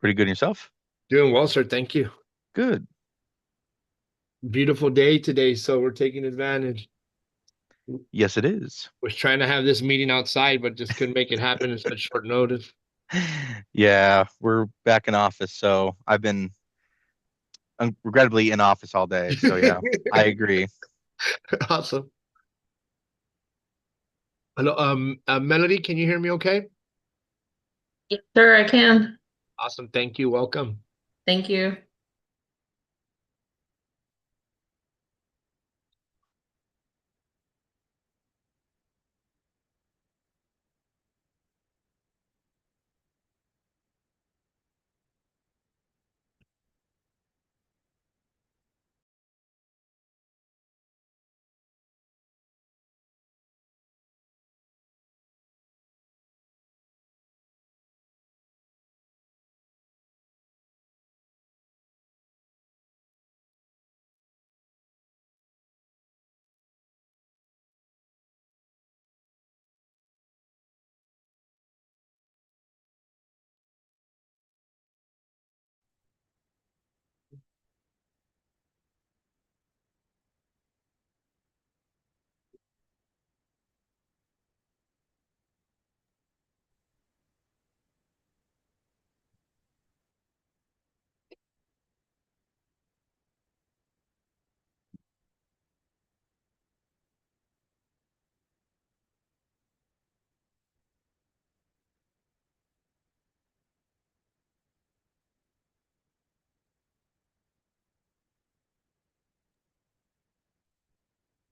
Pretty good yourself? Doing well, sir. Thank you. Good. Beautiful day today, so we're taking advantage. Yes, it is. Was trying to have this meeting outside, but just couldn't make it happen in such short notice. Yeah, we're back in office, so I've been regrettably in office all day. So yeah, I agree. Awesome. Hello, Melody, can you hear me okay? Yes, sure, I can. Awesome. Thank you. Welcome. Thank you.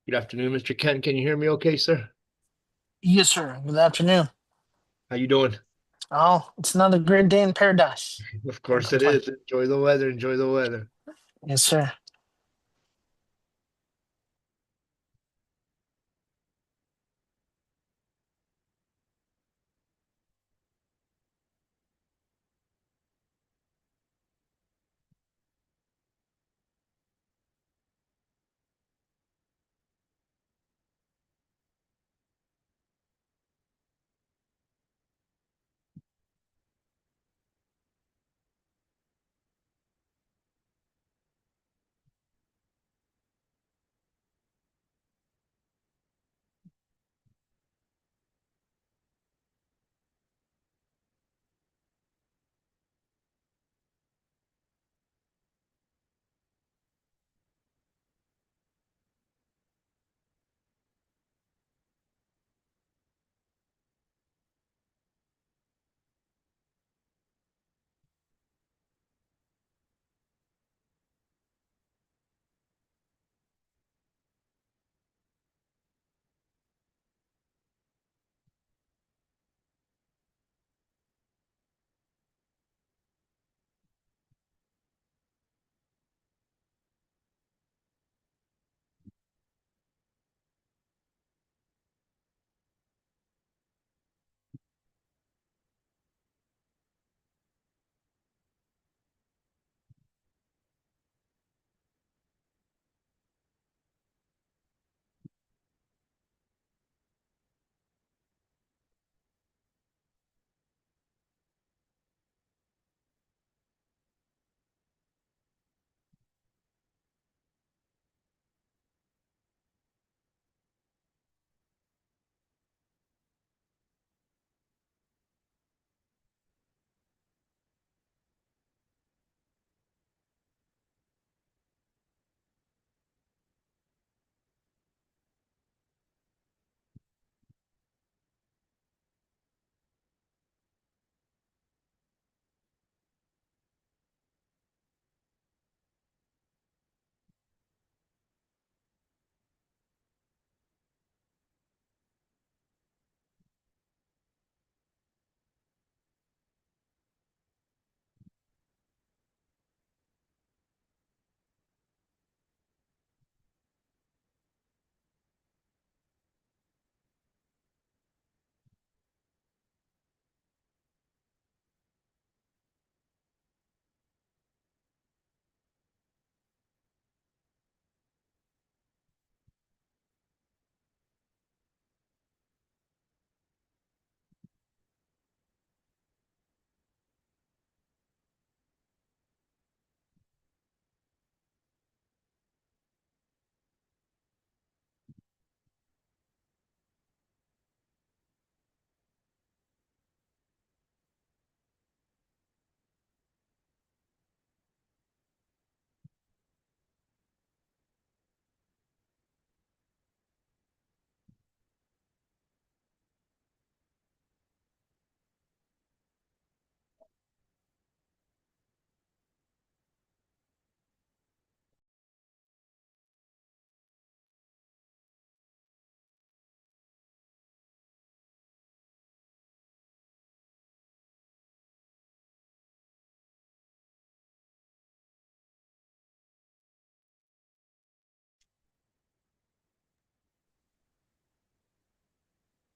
Good afternoon, Mr. Ken. Can you hear me okay, sir? Yes, sir. Good afternoon. How you doing? Oh, it's another great day in paradise. Of Can't course it complain. is. Enjoy the weather. Enjoy the weather. Yes, sir.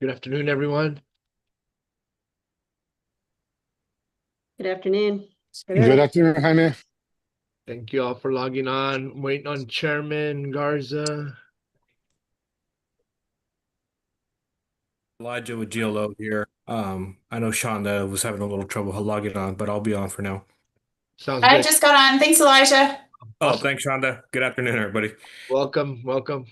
Good afternoon, everyone. Good afternoon. Good afternoon, Jaime. Thank you all for logging on. Waiting on Chairman Garza. Elijah with GLO here. I know Shonda was having a little trouble logging on, but I'll be on for now. Sounds I good. just got on. Thanks, Elijah. Oh, Awesome. thanks, Shonda. Good afternoon, everybody. Welcome, welcome.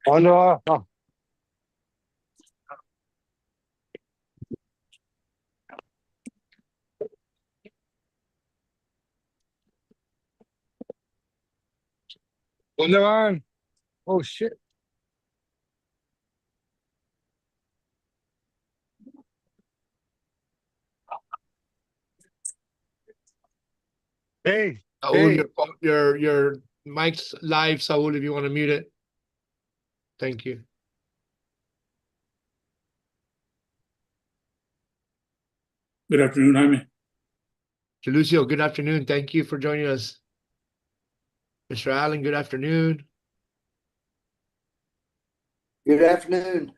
Oh, no. Oh. ¿Dónde van? Oh, shit. Hey, Saul, hey. your mic's live, Saul, if you want to mute it. Thank you. Good afternoon, Jaime. Lucio, good afternoon. Thank you for joining us. Mr. Allen, good afternoon. Good afternoon.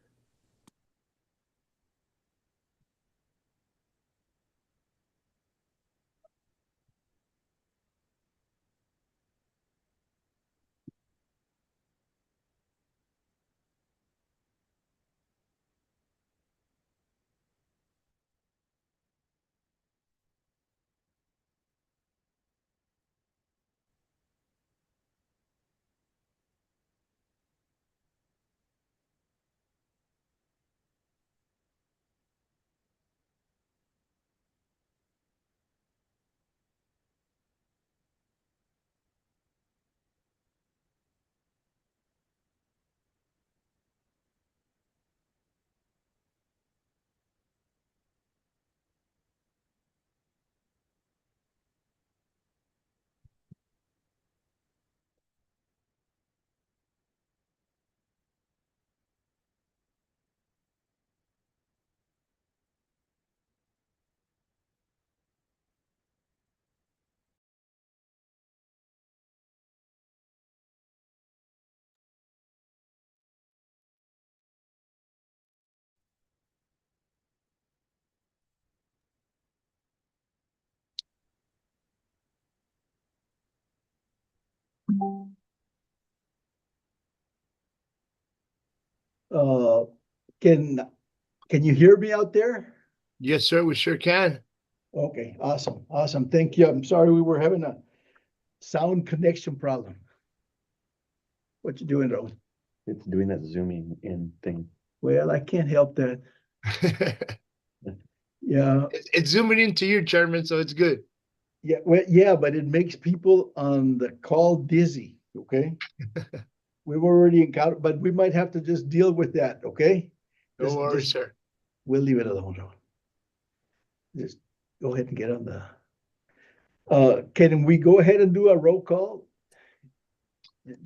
Uh, can can you hear me out there? Yes, sir, we sure can. Okay, awesome, awesome. Thank you. I'm sorry we were having a sound connection problem. What you doing, Ron? It's doing that zooming in thing. Well, I can't help that. Yeah, It's zooming into you, Chairman, so it's good. yeah, well, yeah, but it makes people on the call dizzy, okay? We've already encountered, but we might have to just deal with that, okay? No worries, Just sir. we'll leave it alone, Ron. Just go ahead and get on the. Can we go ahead and do a roll call?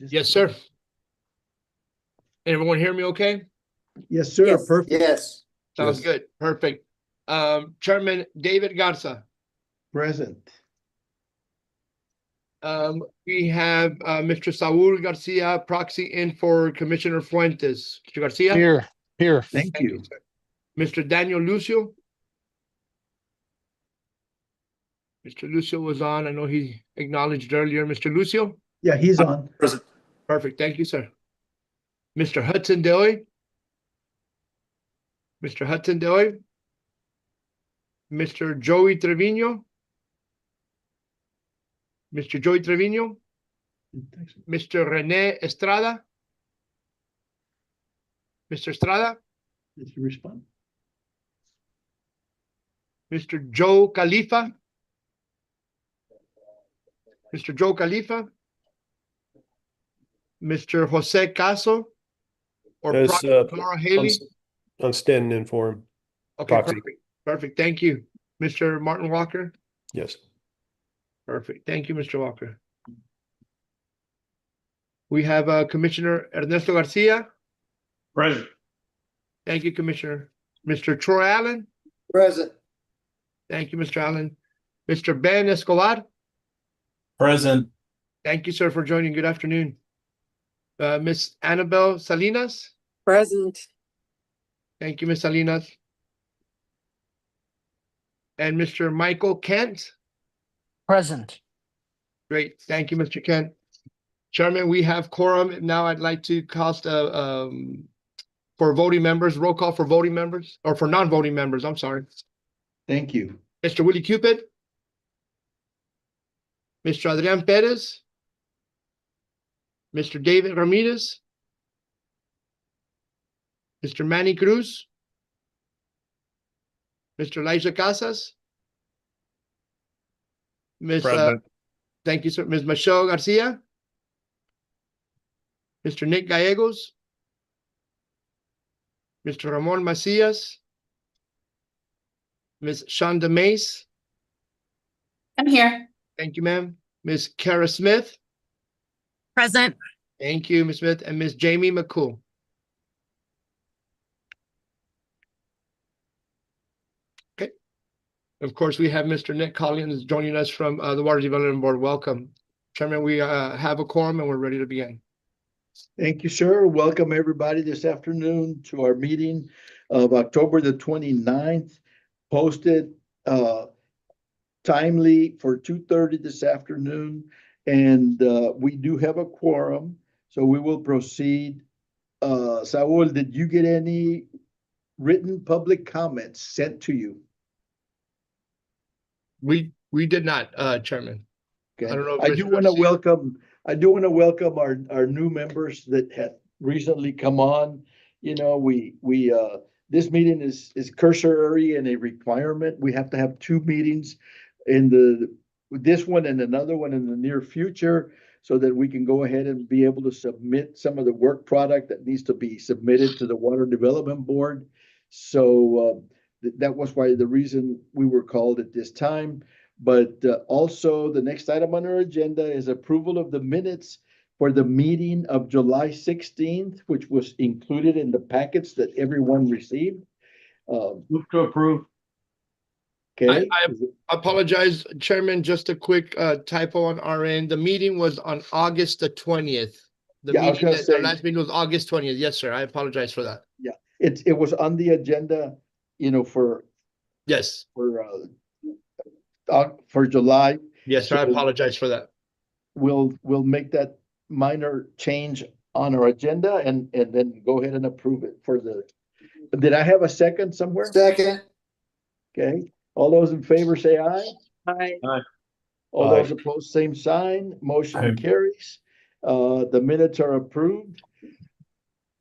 Yes, sir. Everyone hear me okay? Yes, sir. Yes. Perfect. Yes. Sounds Yes. good. Perfect. Chairman David Garza. Present. We have Mr. Saul Garcia, proxy in for Commissioner Fuentes. Mr. Garcia? Here. Thank you. sir. Mr. Daniel Lucio? Mr. Lucio was on. I know he acknowledged earlier. Mr. Lucio? Yeah, he's on. Present. Perfect. Thank you, sir. Mr. Hudson Dewey? Mr. Hudson Dewey? Mr. Joey Trevino? Mr. Joey Trevino? Mr. Rene Estrada? Mr. Estrada? Did he respond? Mr. Joe Khalifa? Mr. Joe Khalifa? Mr. Jose Caso? Or Yes, proxy Clara Haley? I'm standing in for him. Okay, proxy. perfect. Perfect. Thank you. Mr. Martin Walker? Yes. Perfect. Thank you, Mr. Walker. We have Commissioner Ernesto Garcia. Present. Thank you, Commissioner. Mr. Troy Allen? Present. Thank you, Mr. Allen. Mr. Ben Escobar? Present. Thank you, sir, for joining. Good afternoon. Miss Annabelle Salinas? Present. Thank you, Miss Salinas. And Mr. Michael Kent? Present. Great. Thank you, Mr. Kent. Chairman, we have quorum. Now I'd like to cast for voting members, roll call for voting members, or for non-voting members, I'm sorry. Thank you. Mr. Willie Cupid? Mr. Adrian Perez? Mr. David Ramirez? Mr. Manny Cruz? Mr. Elijah Casas? Miss, Present. thank you, sir. Ms. Michelle Garcia? Mr. Nick Gallegos? Mr. Ramon Macias? Ms. Shonda Mace? I'm here. Thank you, ma'am. Ms. Kara Smith? Present. Thank you, Ms. Smith. And Ms. Jamie McCool? Okay. Of course, we have Mr. Nick Collins joining us from the Water Development Board. Welcome. Chairman, we have a quorum and we're ready to begin. Thank you, sir. Welcome everybody this afternoon to our meeting of October the 29th, posted timely for 2:30 this afternoon. And we do have a quorum, so we will proceed. Saul, did you get any written public comments sent to you? We did not, Chairman. Okay. I don't know if I Mr. do want to Garcia- welcome our new members that have recently come on. You know, this meeting is cursory and a requirement. We have to have two meetings this one and another one in the near future, so that we can go ahead and be able to submit some of the work product that needs to be submitted to the Water Development Board. So that was the reason we were called at this time. But also, the next item on our agenda is approval of the minutes for the meeting of July 16th, which was included in the packets that everyone received. Move to approve. Okay. I apologize, Chairman, just a quick typo on our end. The meeting was on August the 20th. The Yeah, I was meeting, gonna say- our last meeting was August 20th. Yes, sir. I apologize for that. It was on the agenda, for Yes, July. yes, sir. I So- apologize for that. We'll make that minor change on our agenda and then go ahead and approve it did I have a second somewhere? Second. Okay, all those in favor say aye. Aye. All Aye. those opposed, same sign. Motion Aye. carries. The minutes are approved.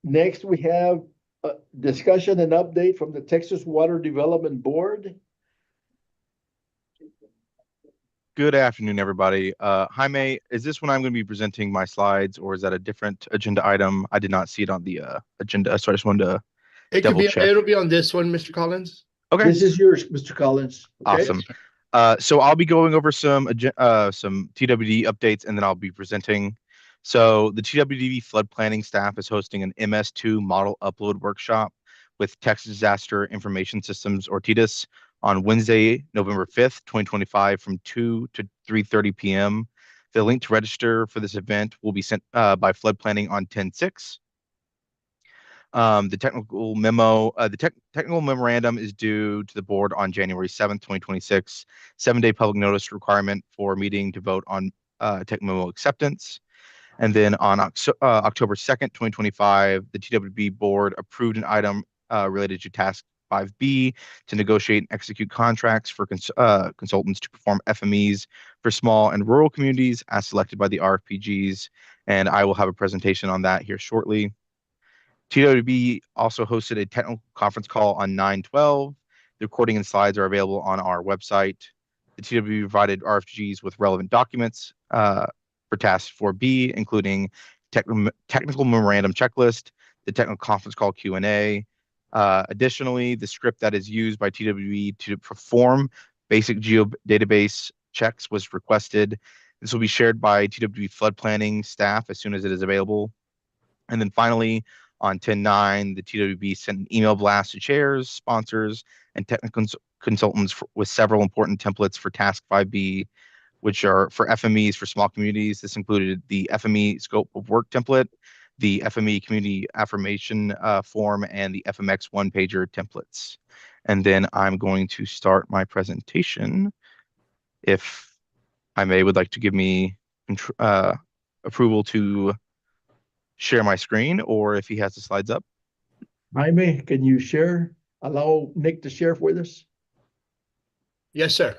Next, we have a discussion and update from the Texas Water Development Board. Good afternoon, everybody. Jaime, is this when I'm going to be presenting my slides, or is that a different agenda item? I did not see it on the agenda, so I just wanted to. It could be, Double check. it'll be on this one, Mr. Collins. Okay, This is yours, Mr. Collins. Okay? awesome. So I'll be going over some TWD updates, and then I'll be presenting. So the TWD flood planning staff is hosting an MS2 model upload workshop with Texas Disaster Information Systems, or TDIS, on Wednesday, November 5th, 2025, from 2 to 3:30 p.m. The link to register for this event will be sent by Flood Planning on 10/6. The technical memorandum is due to the board on January 7th, 2026. 7-day public notice requirement for meeting to vote on tech memo acceptance. And then on October 2nd, 2025, the TWB board approved an item related to task 5B to negotiate and execute contracts for consultants to perform FMEs for small and rural communities as selected by the RFPGs. And I will have a presentation on that here shortly. TWB also hosted a technical conference call on 9/12. The recording and slides are available on our website. The TWB provided RFGs with relevant documents for task 4B, including technical memorandum checklist, the technical conference call Q&A. Additionally, the script that is used by TWB to perform basic geodatabase checks was requested. This will be shared by TWB flood planning staff as soon as it is available. And then finally, On 10/9, the TWB sent an email blast to chairs, sponsors, and technical consultants with several important templates for Task 5B, which are for FMEs for small communities. This included the FME scope of work template, the FME community affirmation form, and the FMX one-pager templates. And then I'm going to start my presentation. If I may, would like to give me approval to share my screen, or if he has the slides up. Jaime, can you share? Allow Nick to share with us? Yes, sir.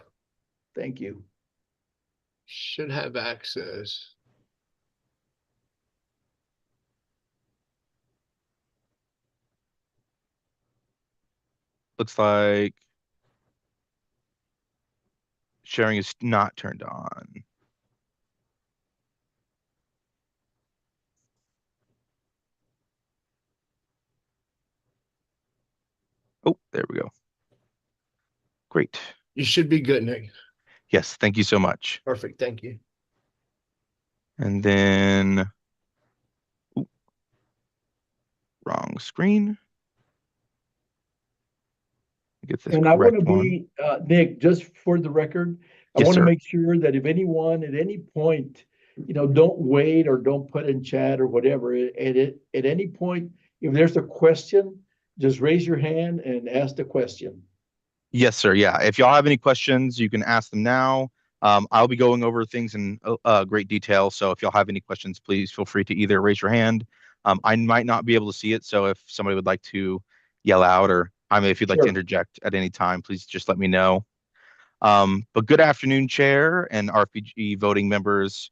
Thank you. Should have access. Looks like sharing is not turned on. Oh, there we go. Great. You should be good, Nick. Yes, thank you so much. Perfect. Thank you. And then, ooh, wrong screen. Get this And I want to correct one. be, Nick, just for the record, I Yes, want to sir. make sure that if anyone at any point, don't wait or don't put in chat or whatever, at any point, if there's a question, just raise your hand and ask the question. Yes, sir. Yeah. If y'all have any questions, you can ask them now. I'll be going over things in great detail. So if y'all have any questions, please feel free to either raise your hand. I might not be able to see it. So if somebody would like to yell out, or if you'd like to Sure. interject at any time, please just let me know. But good afternoon, Chair and RPG voting members.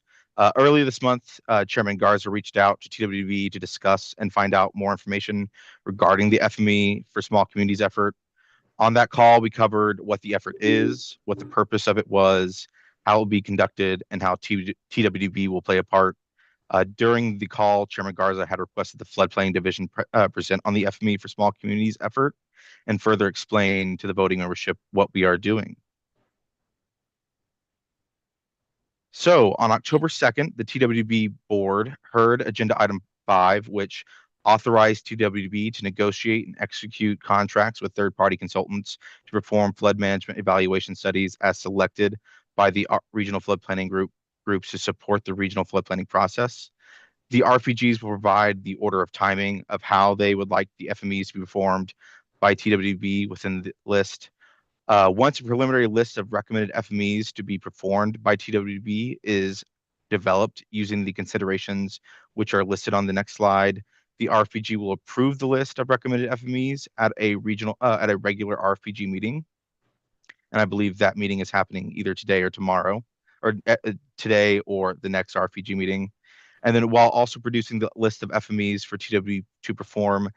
Earlier this month, Chairman Garza reached out to TWB to discuss and find out more information regarding the FME for Small Communities effort. On that call, we covered what the effort is, what the purpose of it was, how it will be conducted, and how TWB will play a part. During the call, Chairman Garza had requested the Floodplain Division present on the FME for Small Communities effort and further explain to the voting membership what we are doing. So on October 2nd, the TWB board heard agenda item 5, which authorized TWB to negotiate and execute contracts with third-party consultants to perform flood management evaluation studies as selected by the regional flood planning groups to support the regional flood planning process. The RPGs will provide the order of timing of how they would like the FMEs to be performed by TWB within the list. Once a preliminary list of recommended FMEs to be performed by TWB is developed using the considerations which are listed on the next slide, the RFPG will approve the list of recommended FMEs at a regular RFPG meeting. And I believe that meeting is happening either today or tomorrow, or today or the next RFPG meeting. And then while also producing the list of FMEs for TWB to perform,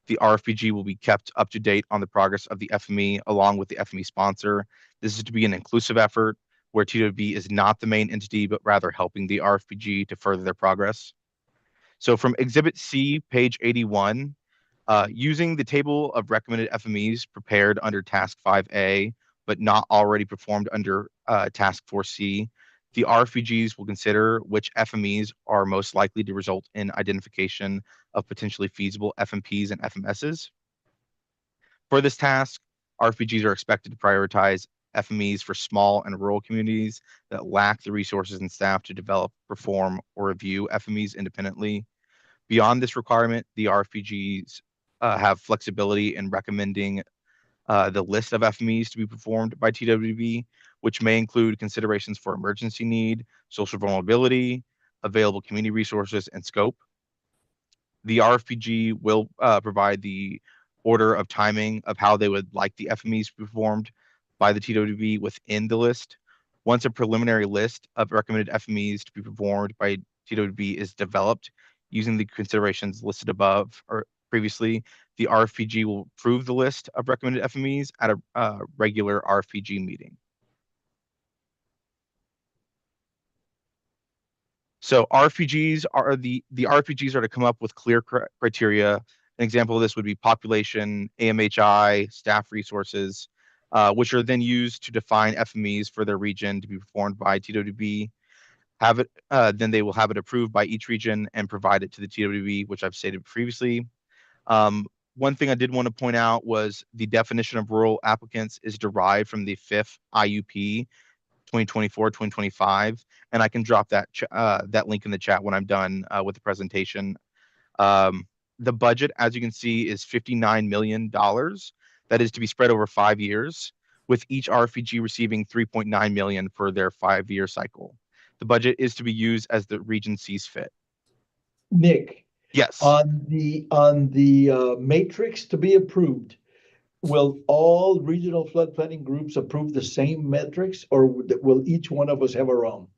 the RFPG will be kept up to date on the progress of the FME along with the FME sponsor. This is to be an inclusive effort where TWB is not the main entity, but rather helping the RFPG to further their progress. So from Exhibit C, page 81, using the table of recommended FMEs prepared under Task 5A, but not already performed under Task 4C, the RFPGs will consider which FMEs are most likely to result in identification of potentially feasible FMPs and FMSs. For this task, RFPGs are expected to prioritize FMEs for small and rural communities that lack the resources and staff to develop, perform, or review FMEs independently. Beyond this requirement, the RFPGs have flexibility in recommending the list of FMEs to be performed by TWB, which may include considerations for emergency need, social vulnerability, available community resources, and scope. The RFPG will provide the order of timing of how they would like the FMEs to be performed by the TWB within the list. Once a preliminary list of recommended FMEs to be performed by TWB is developed using the considerations listed above or previously, the RFPG will approve the list of recommended FMEs at a regular RFPG meeting. So RFPGs are the RFPGs are to come up with clear criteria. An example of this would be population, AMHI, staff resources, which are then used to define FMEs for their region to be performed by TWB. Then they will have it approved by each region and provide it to the TWB, which I've stated previously. One thing I did want to point out was the definition of rural applicants is derived from the fifth IUP 2024-2025, and I can drop that link in the chat when I'm done with the presentation. The budget, as you can see, is $59 million. That is to be spread over 5 years, with each RFPG receiving $3.9 million for their 5-year cycle. The budget is to be used as the region sees fit. Nick, Yes. on the matrix to be approved, will all regional flood planning groups approve the same metrics, or will each one of us have our own?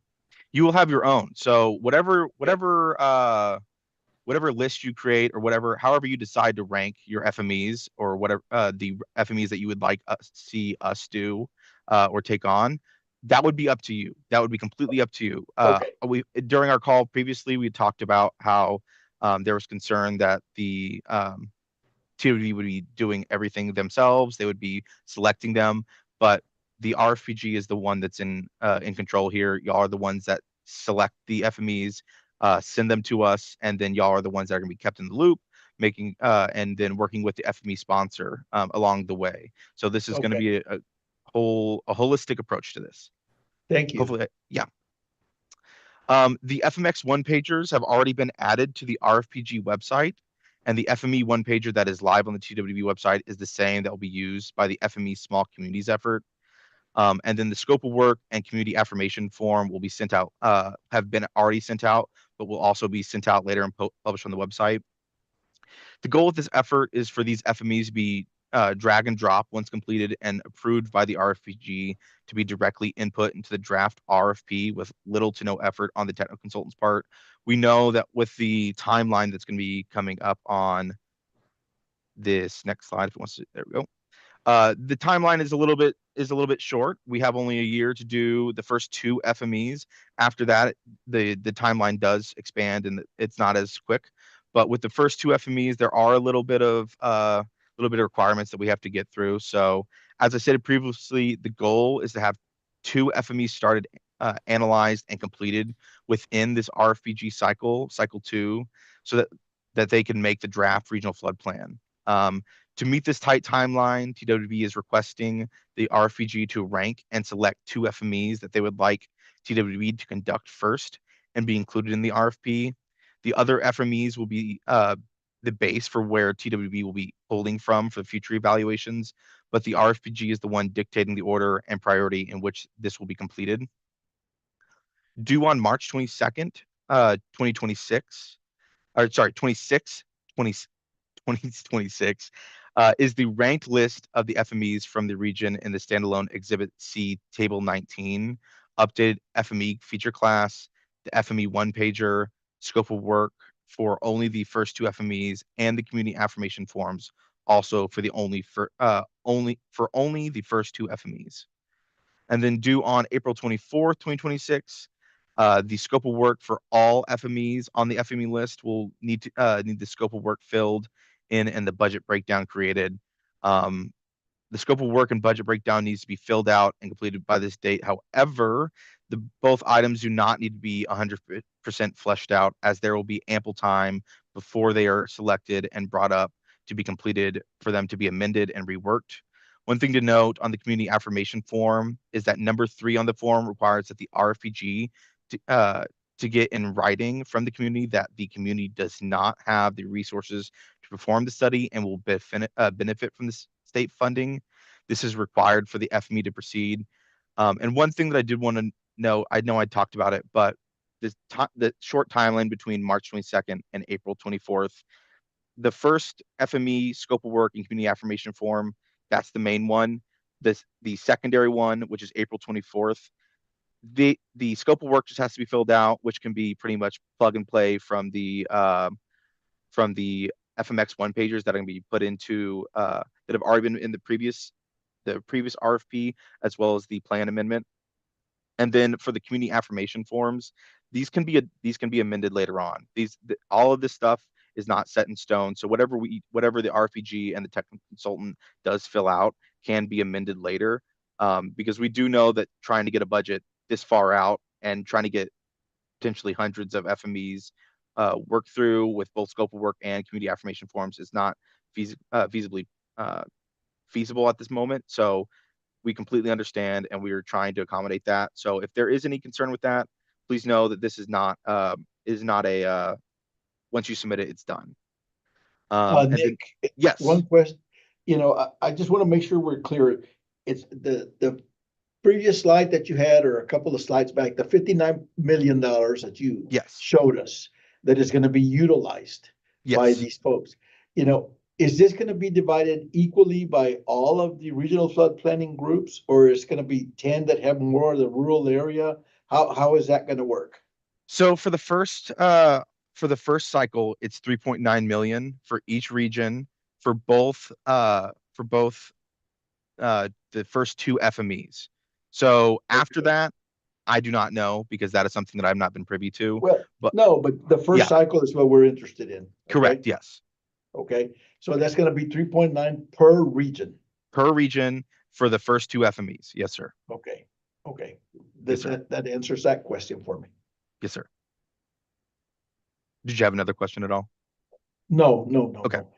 You will have your own. So whatever list you create or however you decide to rank your FMEs or whatever the FMEs that you would like see us do or take on, that would be up to you. That would be completely up to you. Okay. During our call previously, we talked about how there was concern that the TWD would be doing everything themselves. They would be selecting them, but the RFPG is the one that's in control here. Y'all are the ones that select the FMEs, send them to us, and then y'all are the ones that are going to be kept in the loop, making and then working with the FME sponsor along the way. So this is going to be a holistic approach to this. Thank you. Hopefully, yeah. The FMX one-pagers have already been added to the RFPG website, and the FME one-pager that is live on the TWB website is the same that will be used by the FME Small Communities effort. And then the scope of work and community affirmation form will be sent out, have been already sent out, but will also be sent out later and published on the website. The goal of this effort is for these FMEs to be drag and drop once completed and approved by the RFPG to be directly input into the draft RFP with little to no effort on the technical consultant's part. We know that with the timeline that's going to be coming up on this next slide, if it wants to, there we go. The timeline is a little bit short. We have only a year to do the first 2 FMEs. After that, the timeline does expand and it's not as quick. But with the first 2 FMEs, there are a little bit of requirements that we have to get through. So as I said previously, the goal is to have 2 FMEs started, analyzed, and completed within this RFPG cycle 2, so that they can make the draft regional flood plan. To meet this tight timeline, TWB is requesting the RFPG to rank and select 2 FMEs that they would like TWB to conduct first and be included in the RFP. The other FMEs will be the base for where TWB will be pulling from for future evaluations, but the RFPG is the one dictating the order and priority in which this will be completed. Due on March 22nd, 2026, or sorry, 2026, is the ranked list of the FMEs from the region in the standalone Exhibit C, Table 19, updated FME feature class, the FME one-pager, scope of work for only the first 2 FMEs, and the community affirmation forms, also for only the first 2 FMEs. And then due on April 24th, 2026, the scope of work for all FMEs on the FME list will need the scope of work filled in and the budget breakdown created. The scope of work and budget breakdown needs to be filled out and completed by this date. However, both items do not need to be 100% fleshed out, as there will be ample time before they are selected and brought up to be completed for them to be amended and reworked. One thing to note on the community affirmation form is that number 3 on the form requires that the RFPG to get in writing from the community that the community does not have the resources to perform the study and will benefit from the state funding. This is required for the FME to proceed. And one thing that I did want to know, I know I talked about it, but the short timeline between March 22nd and April 24th, the first FME scope of work and community affirmation form, that's the main one. The secondary one, which is April 24th, the scope of work just has to be filled out, which can be pretty much plug and play from the FMX one pagers that are going to be put into that have already been in the previous RFP, as well as the plan amendment. And then for the community affirmation forms, these can be amended later on. All of this stuff is not set in stone. So whatever the RFPG and the technical consultant does fill out can be amended later, because we do know that trying to get a budget this far out and trying to get potentially hundreds of FMEs work through with both scope of work and community affirmation forms is not feasibly feasible at this moment. So we completely understand, and we are trying to accommodate that. So if there is any concern with that, please know that this is not a once you submit it, it's done. And then Nick, yes, one question, I just want to make sure we're clear. It's the previous slide that you had, or a couple of slides back, the $59 million that you yes, showed us that is going to be utilized by yes. these folks. Is this going to be divided equally by all of the regional flood planning groups, or is it going to be 10 that have more of the rural area? How is that going to work? So for the first cycle, it's 3.9 million for each region for both the first two FMEs. So after that, I do not know, because that is something that I've not been privy to. Well, But no, but the first yeah, cycle is what we're interested in. correct. Okay? Yes, Okay, so that's going to be 3.9 per region. per region for the first two FMEs. Yes, sir. Okay, okay. Yes, sir. That answers that question for me. Yes, sir. Did you have another question at all? No, Okay. no.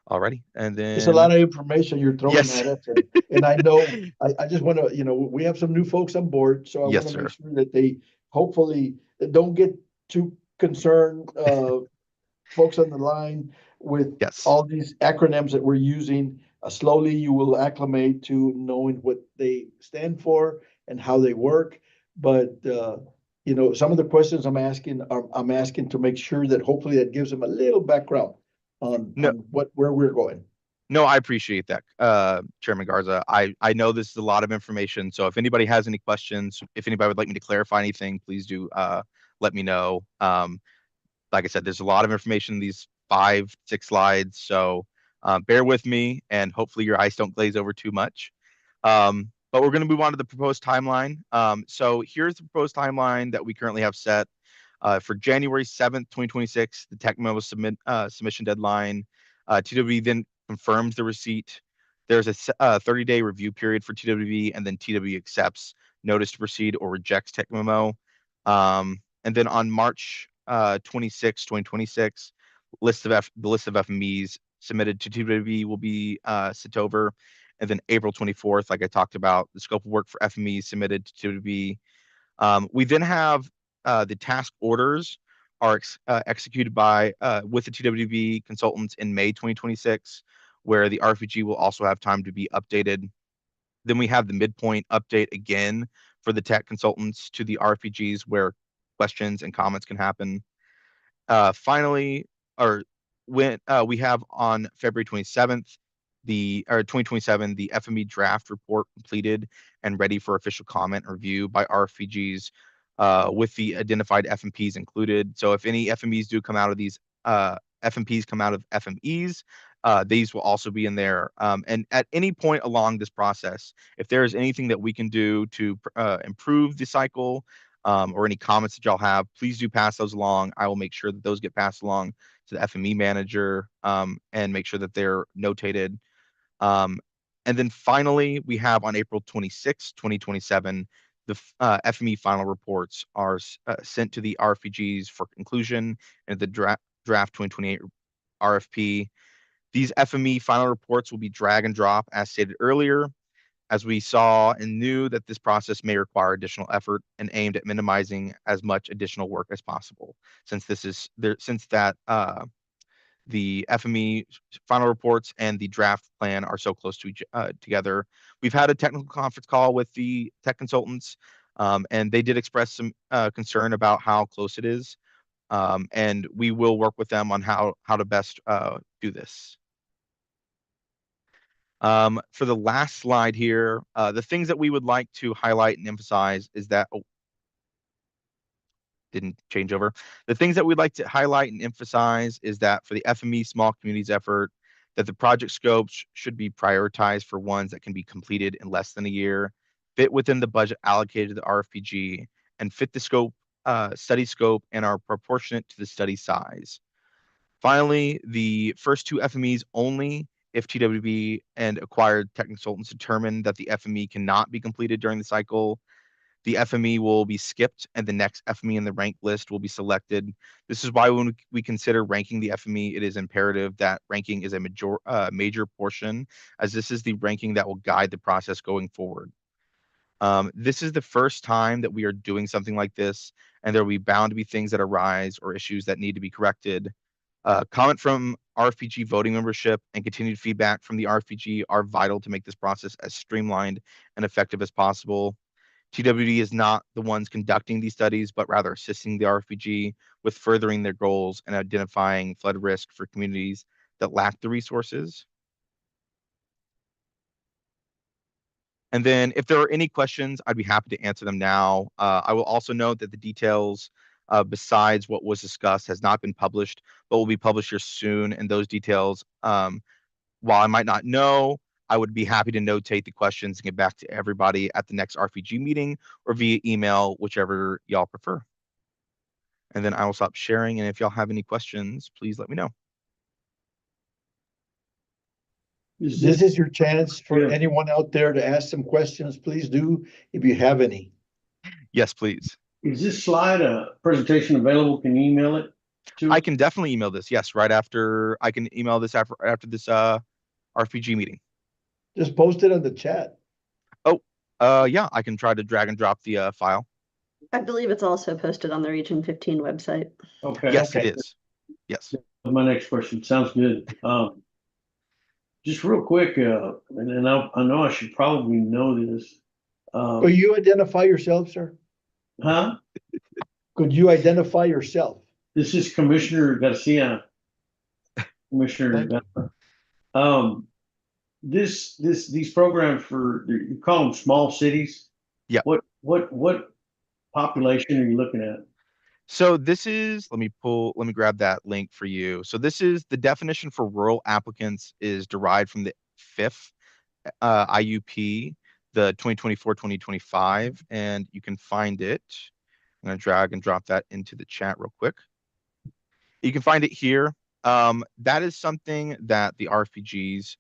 Alrighty. And It's a then lot of information you're throwing yes, at us, and I know, I just want to, we have some new folks on board, so I yes, want to make sir. sure that they hopefully don't get too concerned, folks on the line with Yes. all these acronyms that we're using. Slowly you will acclimate to knowing what they stand for and how they work. But, some of the questions I'm asking to make sure that hopefully that gives them a little background on No, where we're going. no, I appreciate that, Chairman Garza. I know this is a lot of information, so if anybody has any questions, if anybody would like me to clarify anything, please do let me know. Like I said, there's a lot of information in these 5-6 slides, so bear with me, and hopefully your eyes don't glaze over too much. But we're going to move on to the proposed timeline. So here's the proposed timeline that we currently have set. For January 7th, 2026, the tech memo submission deadline. TWB then confirms the receipt. There's a 30-day review period for TWB, and then TWB accepts notice to proceed or rejects tech memo. And then on March 26, 2026, the list of FMEs submitted to TWB will be sent over. And then April 24th, like I talked about, the scope of work for FMEs submitted to TWB. We then have the task orders are executed by with the TWB consultants in May 2026, where the RFG will also have time to be updated. Then we have the midpoint update again for the tech consultants to the RFGs, where questions and comments can happen. Finally, or when we have on February 27th, 2027, the FME draft report completed and ready for official comment and review by RFPGs, with the identified FMPs included. So if any FMEs do come out of these FMPs come out of FMEs, these will also be in there. And at any point along this process, if there is anything that we can do to improve the cycle, or any comments that y'all have, please do pass those along. I will make sure that those get passed along to the FME manager, and make sure that they're notated. And then finally, we have on April 26, 2027, the FME final reports are sent to the RFPGs for conclusion and the draft 2028 RFP. These FME final reports will be drag and drop, as stated earlier, as we saw and knew that this process may require additional effort and aimed at minimizing as much additional work as possible. Since the FME final reports and the draft plan are so close to together. We've had a technical conference call with the tech consultants, and they did express some concern about how close it is. And we will work with them on how to best do this. For the last slide here, the things that we would like to highlight and emphasize is that, didn't change over. The things that we'd like to highlight and emphasize is that for the FME small communities effort, that the project scopes should be prioritized for ones that can be completed in less than a year, fit within the budget allocated to the RFPG, and fit the scope, study scope, and are proportionate to the study size. Finally, the first two FMEs only if TWB and acquired tech consultants determine that the FME cannot be completed during the cycle. the FME will be skipped and the next FME in the rank list will be selected. This is why when we consider ranking the FME, it is imperative that ranking is a major portion, as this is the ranking that will guide the process going forward. This is the first time that we are doing something like this, and there will be bound to be things that arise or issues that need to be corrected. Comment from RFPG voting membership and continued feedback from the RFPG are vital to make this process as streamlined and effective as possible. TWD is not the ones conducting these studies, but rather assisting the RFPG with furthering their goals and identifying flood risk for communities that lack the resources. And then if there are any questions, I'd be happy to answer them now. I will also note that the details besides what was discussed has not been published, but will be published here soon. And those details, while I might not know, I would be happy to notate the questions and get back to everybody at the next RFPG meeting or via email, whichever y'all prefer. And then I will stop sharing. And if y'all have any questions, please let me know. This is your chance for anyone out there to ask some questions. Please do, if you have any. Yes, please. Is this slide presentation available? Can you email it to I us? can definitely email this. Yes, right after I can email this after this RFPG meeting. Just post it on the chat. Oh, yeah, I can try to drag and drop the file. I believe it's also posted on the Region 15 website. Okay. Yes, Okay. it is. Yes. My next question sounds good. Just real quick, and I know I should probably know this. Could you identify yourself, sir? Huh? Could you identify yourself? This is Commissioner Garcia. Commissioner. These programs for, you call them small cities. Yeah. What population are you looking at? So this is, let me grab that link for you. So this is the definition for rural applicants is derived from the 5th IUP, the 2024-2025, and you can find it. I'm going to drag and drop that into the chat real quick. You can find it here. That is something that the RFPGs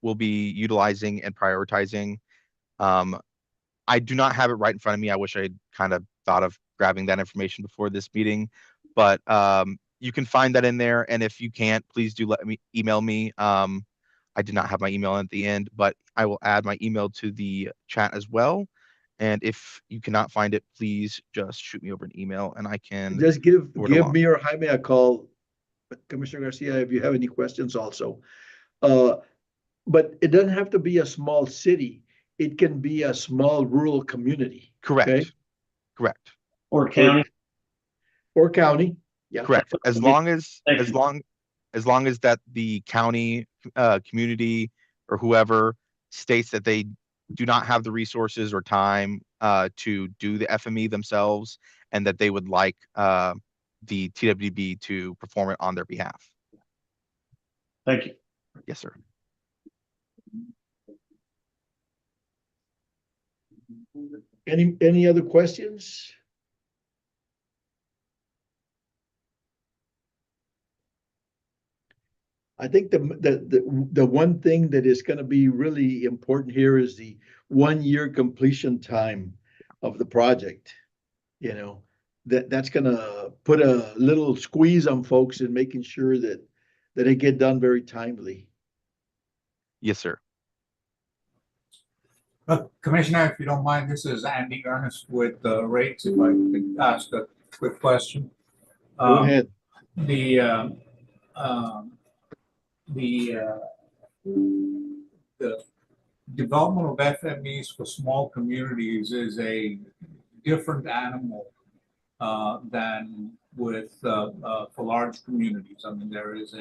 will be utilizing and prioritizing. I do not have it right in front of me. I wish I had kind of thought of grabbing that information before this meeting, but you can find that in there. And if you can't, please do let me email me. I did not have my email at the end, but I will add my email to the chat as well. And if you cannot find it, please just shoot me over an email and I can Just give along. me or Jaime a call, Commissioner Garcia, if you have any questions also. But it doesn't have to be a small city. It can be a small rural community. Correct. Okay? Correct. Or county? Or county. Yeah. Correct. As long as that the county, community, or whoever states that they do not have the resources or time to do the FME themselves, and that they would like the TWB to perform it on their behalf. Thank you. Yes, sir. Any other questions? I think the one thing that is going to be really important here is the 1-year completion time of the project. You know, that's going to put a little squeeze on folks in making sure that it get done very timely. Yes, sir. Commissioner, if you don't mind, this is Andy Ernest with rates. If I could ask a quick question. Go ahead. The development of FMEs for small communities is a different animal than with for large communities. I mean, there is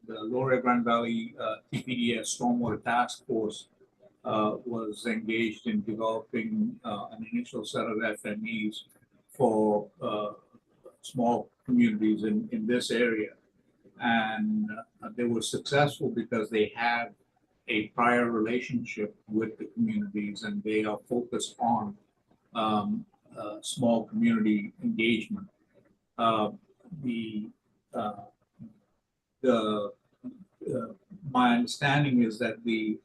the Lower Grande Valley TPDS Stormwater Task Force was engaged in developing an initial set of FMEs for small communities in this area. And they were successful because they had a prior relationship with the communities and they are focused on small community engagement. My understanding is that the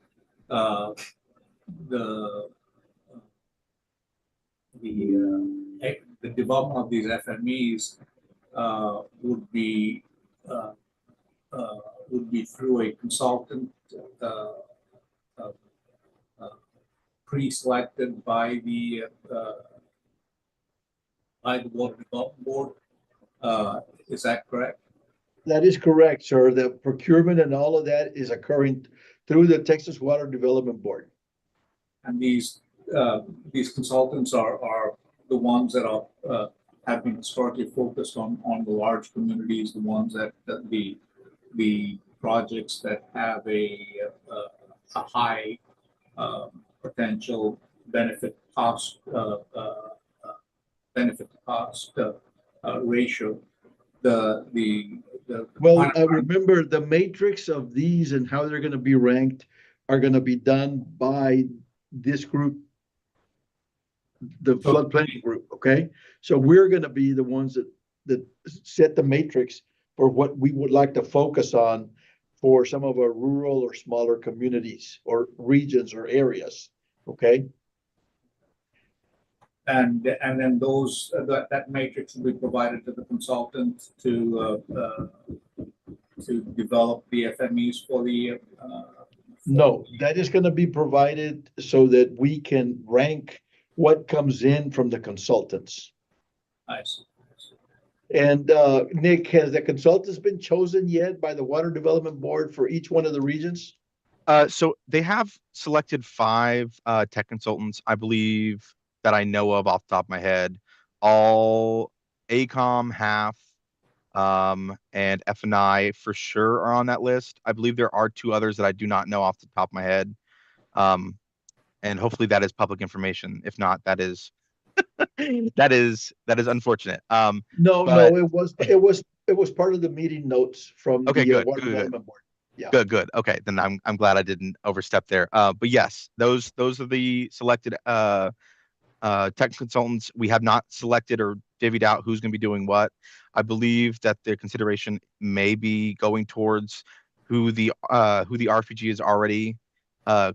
the the development of these FMEs uh, would be uh, uh, would be through a consultant uh, uh, uh, pre-selected by the Water Development Board. Is that correct? That is correct, sir. The procurement and all of that is occurring through the Texas Water Development Board. And these consultants are the ones that are have been historically focused on the large communities, the ones that the projects that have a high potential benefit cost ratio. Well, remember the matrix of these and how they're going to be ranked are going to be done by this group, the flood planning group. Okay, so we're going to be the ones that set the matrix for what we would like to focus on for some of our rural or smaller communities or regions or areas. Okay. And then that matrix will be provided to the consultant to develop the FMEs for the. No, that is going to be provided so that we can rank what comes in from the consultants. I see. And Nick, has the consultants been chosen yet by the Water Development Board for each one of the regions? So they have selected 5 tech consultants, I believe, that I know of off the top of my head. All ACOM, half, and F&I for sure are on that list. I believe there are 2 others that I do not know off the top of my head. And hopefully that is public information. If not, that is that is unfortunate. No, but it was part of the meeting notes from okay, the good, Water good, good. Development Board. Yeah. Good. Okay, then I'm glad I didn't overstep there. But yes, those are the selected tech consultants. We have not selected or divvied out who's going to be doing what. I believe that their consideration may be going towards who the RPG is already uh,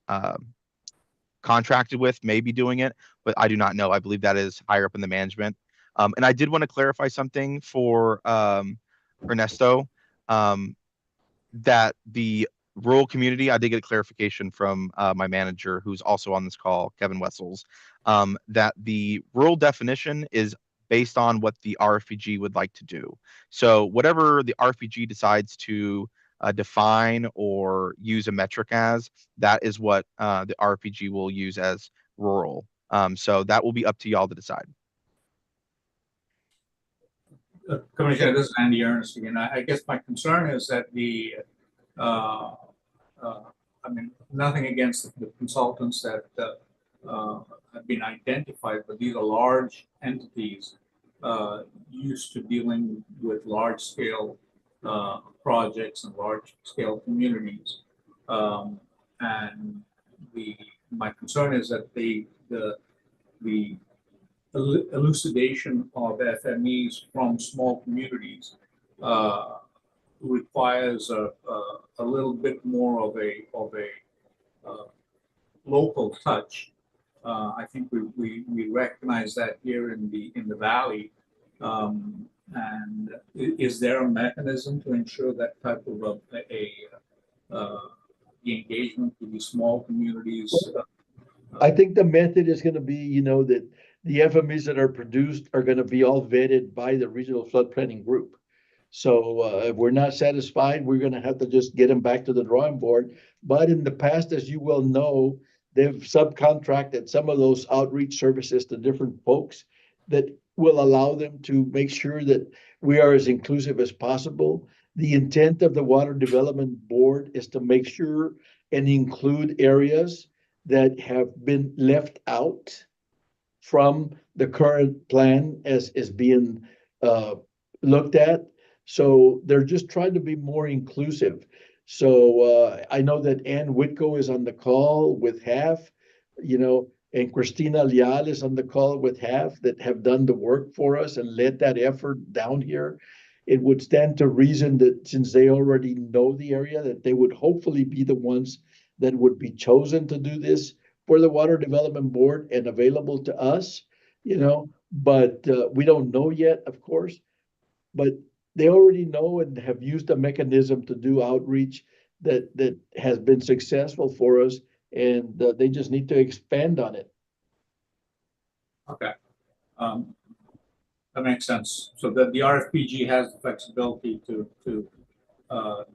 uh, contracted with, may be doing it, but I do not know. I believe that is higher up in the management. And I did want to clarify something for Ernesto. That the rural community, I did get a clarification from my manager, who's also on this call, Kevin Wessels, that the rural definition is based on what the RFPG would like to do. So whatever the RFPG decides to define or use a metric as, that is what the RFPG will use as rural. So that will be up to y'all to decide. Commissioner, this is Andy Ernst again. I guess my concern is that I mean, nothing against the consultants that have been identified, but these are large entities used to dealing with large scale projects and large scale communities. And my concern is that the elucidation of FMEs from small communities requires a little bit more of a local touch. I think we recognize that here in the valley. And is there a mechanism to ensure that type of the engagement with the small communities? I think the method is going to be, that the FMEs that are produced are going to be all vetted by the regional flood planning group. So if we're not satisfied, we're going to have to just get them back to the drawing board. But in the past, as you well know, they've subcontracted some of those outreach services to different folks that will allow them to make sure that we are as inclusive as possible. The intent of the Water Development Board is to make sure and include areas that have been left out from the current plan as being looked at. So they're just trying to be more inclusive. So I know that Ann Whitco is on the call with half, and Christina Leal is on the call with half that have done the work for us and led that effort down here. It would stand to reason that since they already know the area, that they would hopefully be the ones that would be chosen to do this for the Water Development Board and available to us, but we don't know yet, of course. But they already know and have used a mechanism to do outreach that has been successful for us, and they just need to expand on it. Okay. That makes sense. So that the RFPG has the flexibility to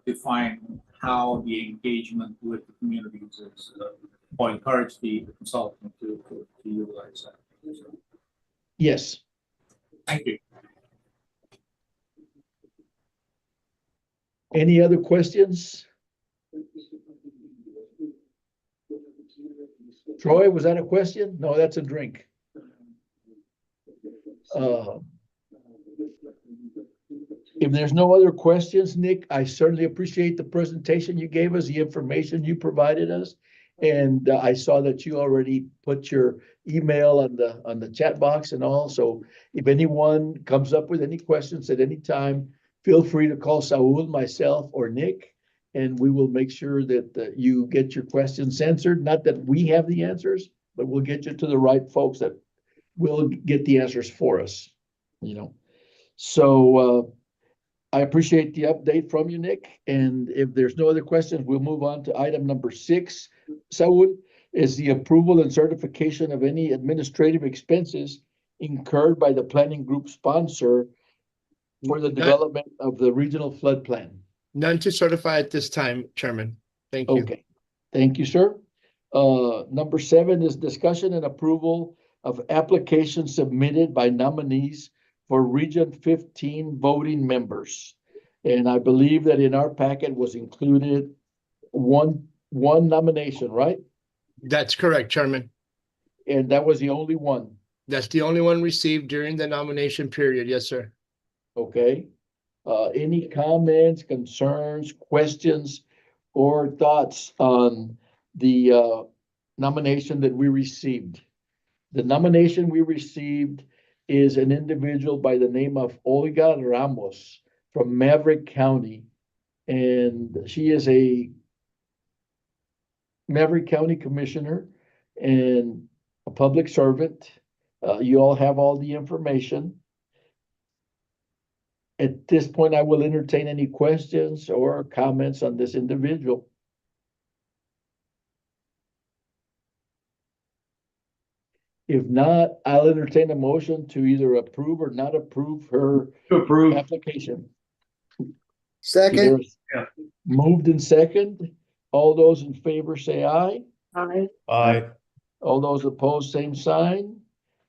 define how the engagement with the communities is, or encourage the consultant to utilize that. So, Yes. thank you. Any other questions? Troy, was that a question? No, that's a drink. If there's no other questions, Nick, I certainly appreciate the presentation you gave us, the information you provided us. And I saw that you already put your email on the chat box and all. So if anyone comes up with any questions at any time, feel free to call Saul, myself, or Nick, and we will make sure that you get your questions answered. Not that we have the answers, but we'll get you to the right folks that will get the answers for us, So I appreciate the update from you, Nick. And if there's no other questions, we'll move on to item number 6, Saul, is the approval and certification of any administrative expenses incurred by the planning group sponsor for the development of the regional flood plan. None to certify at this time, Chairman. Thank you. Okay, thank you, sir. Number 7 is discussion and approval of applications submitted by nominees for Region 15 voting members. And I believe that in our packet was included one nomination, right? That's correct, Chairman. And that was the only one. That's the only one received during the nomination period. Yes, sir. Okay. Any comments, concerns, questions, or thoughts on the nomination that we received? The nomination we received is an individual by the name of Olga Ramos from Maverick County. And she is a Maverick County Commissioner and a public servant. You all have all the information. At this point, I will entertain any questions or comments on this individual. If not, I'll entertain a motion to either approve or not approve her application. Second. Moved in second. All those in favor say aye. Aye. Aye. All those opposed, same sign.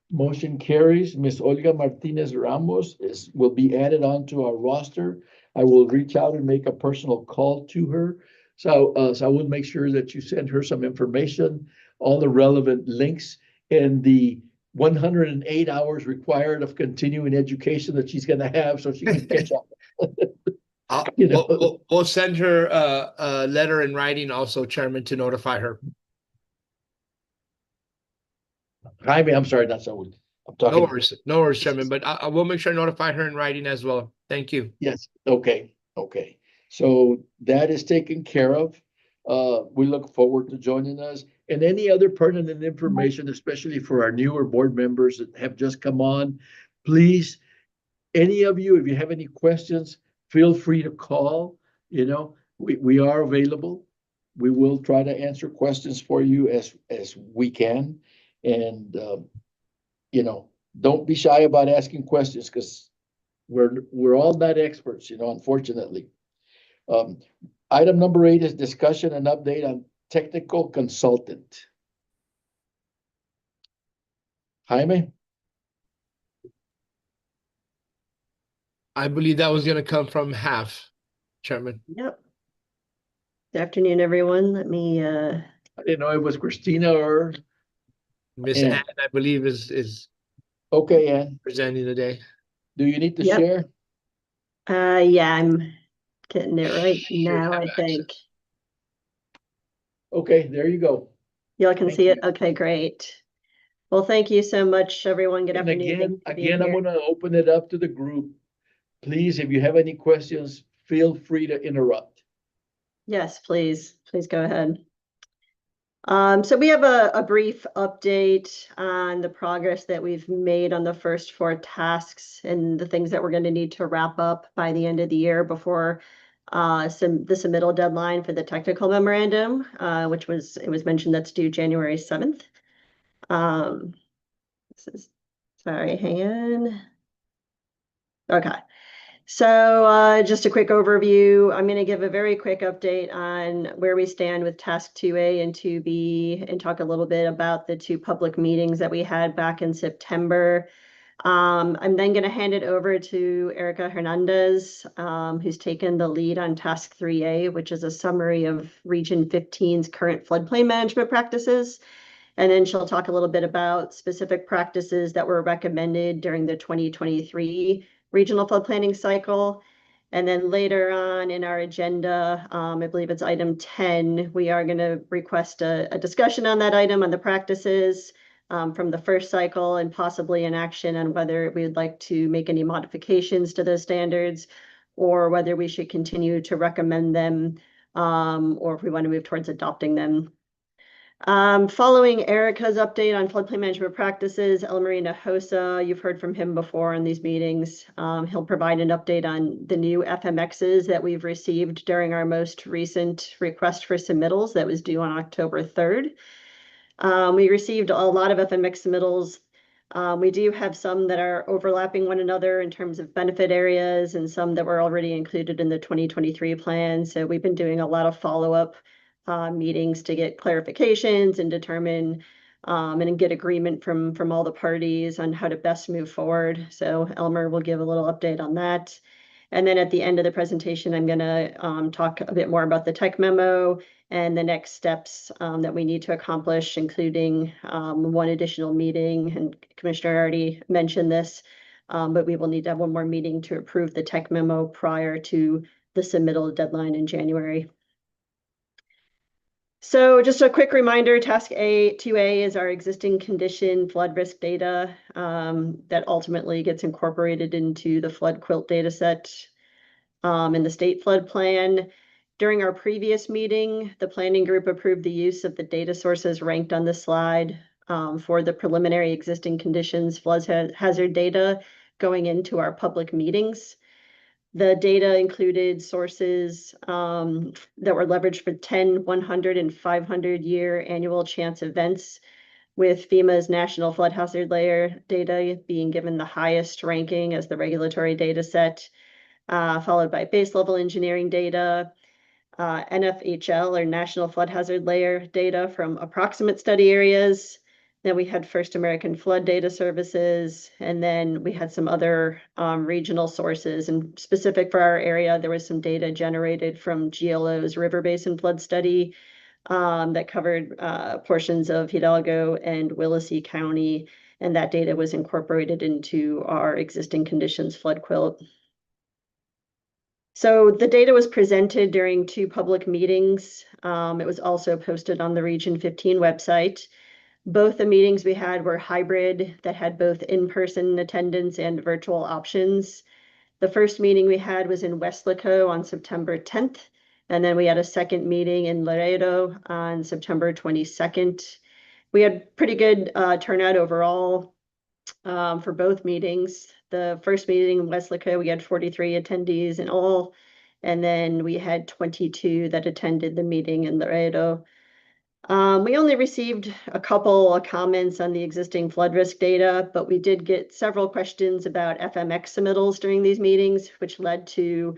Motion carries. Ms. Olga Martinez Ramos will be added onto our roster. I will reach out and make a personal call to her. So I will make sure that you send her some information, all the relevant links, and the 108 hours required of continuing education that she's going to have so she can catch up. We'll send her a letter in writing also, Chairman, to notify her. Jaime, I'm sorry, that's all. I'm talking. No worries, Chairman, but I will make sure I notify her in writing as well. Thank you. Yes, okay. So that is taken care of. We look forward to joining us. And any other pertinent information, especially for our newer board members that have just come on, please, any of you, if you have any questions, feel free to call. We are available. We will try to answer questions for you as we can. And, don't be shy about asking questions because we're all not experts, unfortunately. Item number 8 is discussion and update on technical consultant. Jaime? I believe that was going to come from half, Chairman. Yep. Good afternoon, everyone. Let me I didn't know it was Christina or Miss Ann, I believe is okay, Ann. Presenting today. Do you need to Yep. share? Yeah, I'm getting it right now, I think. Okay, there you go. Y'all can Thank see it? you. Okay, great. Well, thank you so much, everyone. Good And afternoon. Thank you for being again, I'm here. going to open it up to the group. Please, if you have any questions, feel free to interrupt. Yes, please. Please go ahead. So we have a brief update on the progress that we've made on the first 4 tasks and the things that we're going to need to wrap up by the end of the year before the submittal deadline for the technical memorandum, which was mentioned that's due January 7th. Sorry, hang on. Okay. So just a quick overview. I'm going to give a very quick update on where we stand with task 2A and 2B and talk a little bit about the 2 public meetings that we had back in September. I'm then going to hand it over to Erica Hernandez, who's taken the lead on task 3A, which is a summary of Region 15's current floodplain management practices. And then she'll talk a little bit about specific practices that were recommended during the 2023 regional flood planning cycle. And then later on in our agenda, I believe it's item 10, we are going to request a discussion on that item on the practices from the first cycle and possibly an action on whether we would like to make any modifications to those standards or whether we should continue to recommend them or if we want to move towards adopting them. Following Erica's update on floodplain management practices, El Marina Hosa, you've heard from him before in these meetings. He'll provide an update on the new FMXs that we've received during our most recent request for submittals that was due on October 3rd. We received a lot of FMX submittals. We do have some that are overlapping one another in terms of benefit areas and some that were already included in the 2023 plan. So we've been doing a lot of follow-up meetings to get clarifications and determine and get agreement from all the parties on how to best move forward. So Elmer will give a little update on that. And then at the end of the presentation, I'm going to talk a bit more about the tech memo and the next steps that we need to accomplish, including one additional meeting. And Commissioner already mentioned this, but we will need to have one more meeting to approve the tech memo prior to the submittal deadline in January. So just a quick reminder, task 2A is our existing condition flood risk data that ultimately gets incorporated into the flood quilt data set in the state flood plan. During our previous meeting, the planning group approved the use of the data sources ranked on the slide for the preliminary existing conditions flood hazard data going into our public meetings. The data included sources that were leveraged for 10, 100, and 500-year annual chance events, with FEMA's National Flood Hazard Layer data being given the highest ranking as the regulatory data set, followed by base level engineering data, NFHL or National Flood Hazard Layer data from approximate study areas. Then we had First American Flood Data Services, and then we had some other regional sources. And specific for our area, there was some data generated from GLO's River Basin Flood Study that covered portions of Hidalgo and Willacy County, and that data was incorporated into our existing conditions flood quilt. So the data was presented during 2 public meetings. It was also posted on the Region 15 website. Both the meetings we had were hybrid that had both in-person attendance and virtual options. The first meeting we had was in Weslaco on September 10th, and then we had a second meeting in Laredo on September 22nd. We had pretty good turnout overall for both meetings. The first meeting in Weslaco, we had 43 attendees in all, and then we had 22 that attended the meeting in Laredo. We only received a couple of comments on the existing flood risk data, but we did get several questions about FMX submittals during these meetings, which led to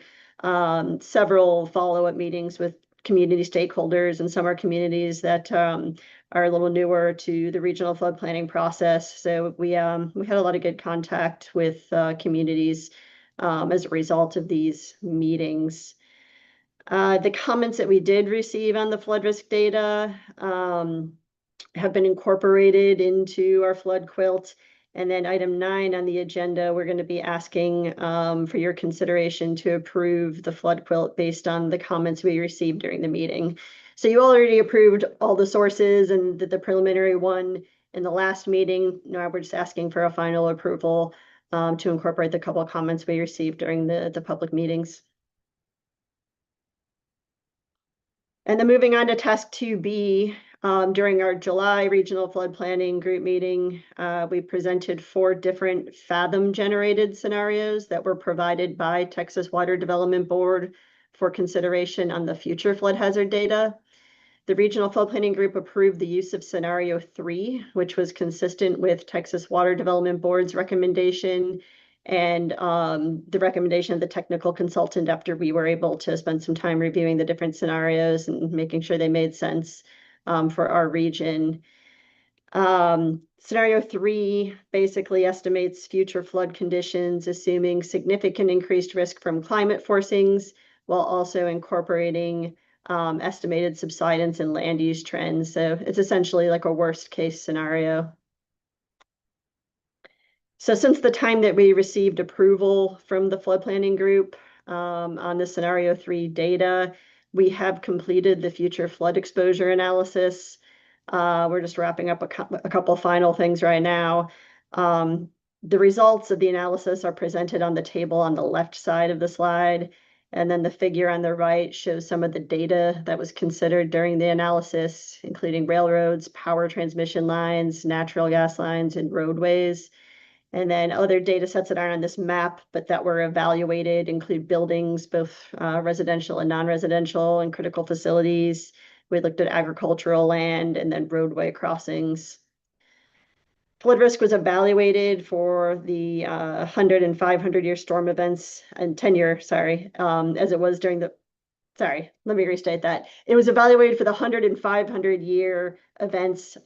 several follow-up meetings with community stakeholders, and some are communities that are a little newer to the regional flood planning process. So we had a lot of good contact with communities as a result of these meetings. The comments that we did receive on the flood risk data have been incorporated into our flood quilt. And then item 9 on the agenda, we're going to be asking for your consideration to approve the flood quilt based on the comments we received during the meeting. So you already approved all the sources and the preliminary one in the last meeting. Now we're just asking for a final approval to incorporate the couple of comments we received during the public meetings. And then moving on to task 2B, During our July Regional Flood Planning Group meeting, we presented 4 different fathom-generated scenarios that were provided by Texas Water Development Board for consideration on the future flood hazard data. The Regional Flood Planning Group approved the use of Scenario 3, which was consistent with Texas Water Development Board's recommendation and the recommendation of the technical consultant after we were able to spend some time reviewing the different scenarios and making sure they made sense for our region. Scenario 3 basically estimates future flood conditions, assuming significant increased risk from climate forcings, while also incorporating estimated subsidence and land use trends. So it's essentially like a worst case scenario. So since the time that we received approval from the flood planning group on the Scenario 3 data, we have completed the future flood exposure analysis. We're just wrapping up a couple final things right now. The results of the analysis are presented on the table on the left side of the slide. And then the figure on the right shows some of the data that was considered during the analysis, including railroads, power transmission lines, natural gas lines, and roadways. And then other data sets that aren't on this map, but that were evaluated include buildings, both residential and non-residential, and critical facilities. We looked at agricultural land and then roadway crossings. Flood risk was evaluated for the 100 and 500-year storm events and 10-year, as it was during the, let me restate that. It was evaluated for the 100 and 500-year events,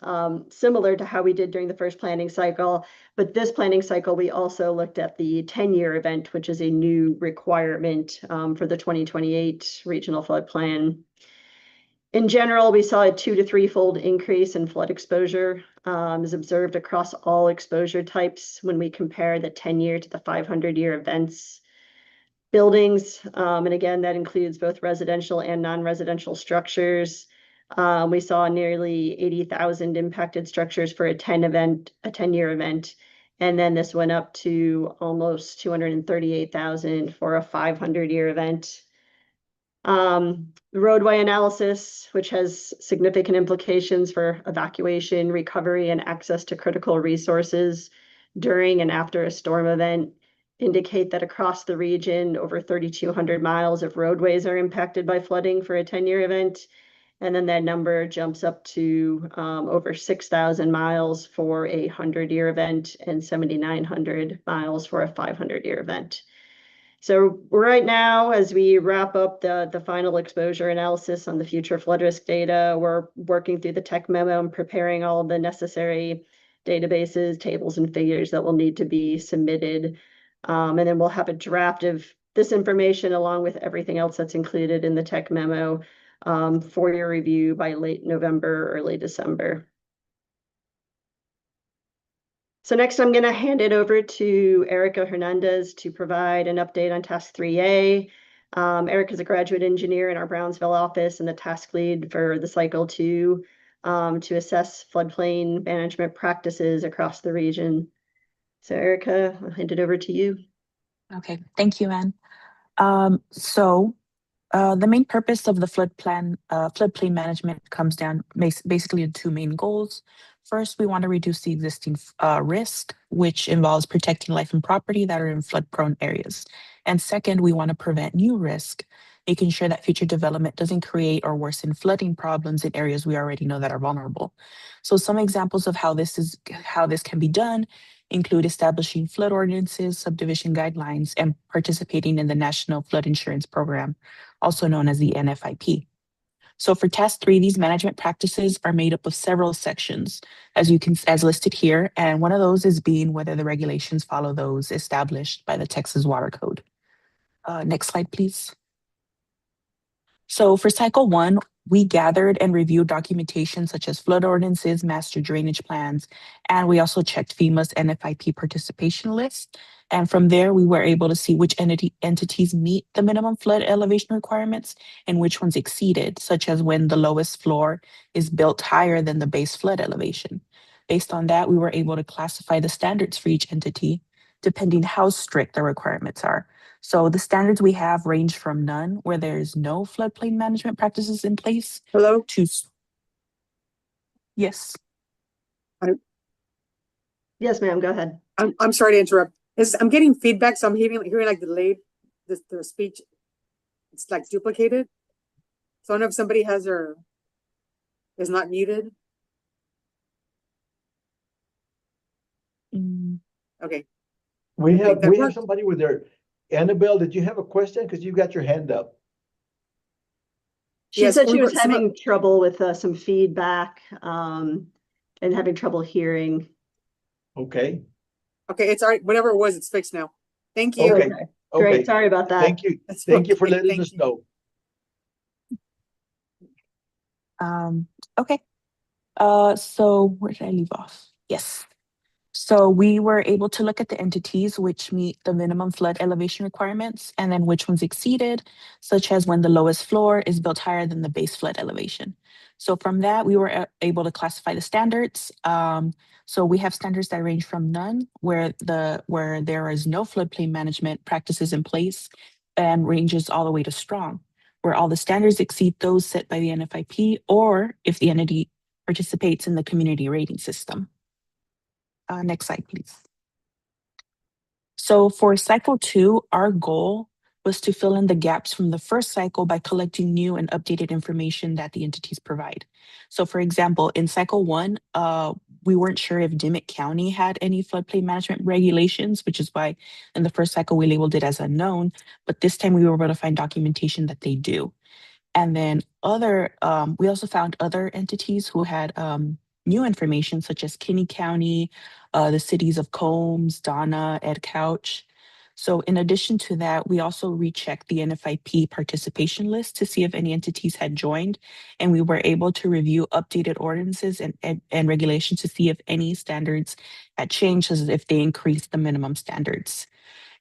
similar to how we did during the first planning cycle. But this planning cycle, we also looked at the 10-year event, which is a new requirement for the 2028 Regional Flood Plan. In general, we saw a 2 to 3-fold increase in flood exposure is observed across all exposure types when we compare the 10-year to the 500-year events. Buildings, and again, that includes both residential and non-residential structures. We saw nearly 80,000 impacted structures for a 10-year event. And then this went up to almost 238,000 for a 500-year event. Roadway analysis, which has significant implications for evacuation, recovery, and access to critical resources during and after a storm event, indicate that across the region, over 3,200 miles of roadways are impacted by flooding for a 10-year event. And then that number jumps up to over 6,000 miles for a 100-year event and 7,900 miles for a 500-year event. So right now, as we wrap up the final exposure analysis on the future flood risk data, we're working through the tech memo and preparing all of the necessary databases, tables, and figures that will need to be submitted. And then we'll have a draft of this information along with everything else that's included in the tech memo for your review by late November, early December. So next, I'm going to hand it over to Erica Hernandez to provide an update on Task 3A. Erica is a graduate engineer in our Brownsville office and the task lead for the Cycle 2 to assess floodplain management practices across the region. So Erica, I'll hand it over to you. Okay, thank you, Anne. The main purpose of the floodplain management comes down basically to 2 main goals. First, we want to reduce the existing risk, which involves protecting life and property that are in flood-prone areas. And second, we want to prevent new risk, making sure that future development doesn't create or worsen flooding problems in areas we already know that are vulnerable. So some examples of how this can be done include establishing flood ordinances, subdivision guidelines, and participating in the National Flood Insurance Program, also known as the NFIP. So for Task 3, these management practices are made up of several sections, as listed here, and one of those is being whether the regulations follow those established by the Texas Water Code. Next slide, please. So for Cycle 1, we gathered and reviewed documentation such as flood ordinances, master drainage plans, and we also checked FEMA's NFIP participation list. And from there, we were able to see which entities meet the minimum flood elevation requirements and which ones exceeded, such as when the lowest floor is built higher than the base flood elevation. Based on that, we were able to classify the standards for each entity, depending how strict the requirements are. So the standards we have range from none, where there is no floodplain management practices in place, Hello? to Yes. Yes, ma'am, go ahead. I'm sorry to interrupt. I'm getting feedback, so I'm hearing like delayed. The speech, it's like duplicated. So I don't know if somebody is not muted. Okay. We that have worked. somebody with their, Annabelle, did you have a question? Because you got your hand up. She Yes, said she was having trouble with some feedback and having trouble hearing. Okay. Okay, it's all right. Whatever it was, it's fixed now. Thank you. Okay. Great, sorry about that. Thank you. Thank you for letting us know. Okay. So where did I leave off? Yes. So we were able to look at the entities which meet the minimum flood elevation requirements and then which ones exceeded, such as when the lowest floor is built higher than the base flood elevation. So from that, we were able to classify the standards. So we have standards that range from none, where there is no floodplain management practices in place, and ranges all the way to strong, where all the standards exceed those set by the NFIP, or if the entity participates in the community rating system. Next slide, please. So for cycle 2, our goal was to fill in the gaps from the first cycle by collecting new and updated information that the entities provide. So for example, in cycle 1, we weren't sure if Dimmitt County had any floodplain management regulations, which is why in the first cycle we labeled it as unknown, but this time we were able to find documentation that they do. And then we also found other entities who had new information, such as Kinney County, the cities of Combs, Donna, Ed Couch. So in addition to that, we also rechecked the NFIP participation list to see if any entities had joined, and we were able to review updated ordinances and regulations to see if any standards had changed, as if they increased the minimum standards.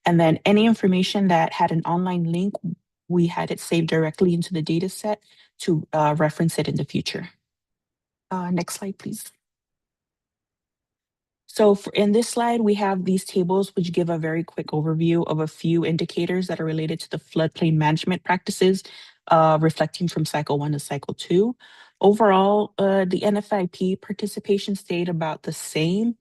And then any information that had an online link, we had it saved directly into the data set to reference it in the future. Next slide, please. So in this slide, we have these tables which give a very quick overview of a few indicators that are related to the floodplain management practices, reflecting from cycle 1 to cycle 2. Overall, the NFIP participation stayed about the same.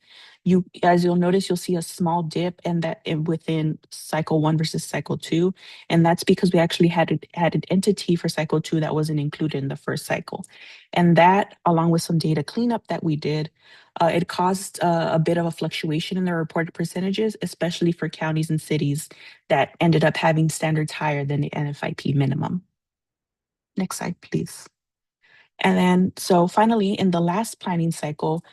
As you'll notice, you'll see a small dip within cycle 1 versus cycle 2. And that's because we actually had an entity for cycle 2 that wasn't included in the first cycle. And that, along with some data cleanup that we did, it caused a bit of a fluctuation in the reported percentages, especially for counties and cities that ended up having standards higher than the NFIP minimum. Next slide, please. And then, so finally, in the last planning cycle,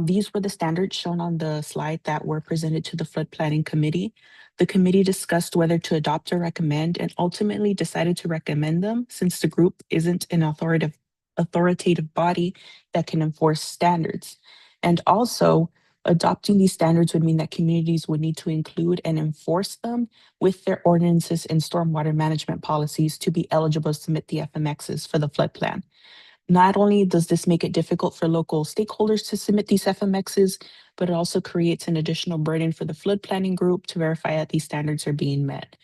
these were the standards shown on the slide that were presented to the flood planning committee. The committee discussed whether to adopt or recommend, and ultimately decided to recommend them, since the group isn't an authoritative body that can enforce standards. And also, adopting these standards would mean that communities would need to include and enforce them with their ordinances and stormwater management policies to be eligible to submit the FMXs for the flood plan. Not only does this make it difficult for local stakeholders to submit these FMXs, but it also creates an additional burden for the flood planning group to verify that these standards are being met.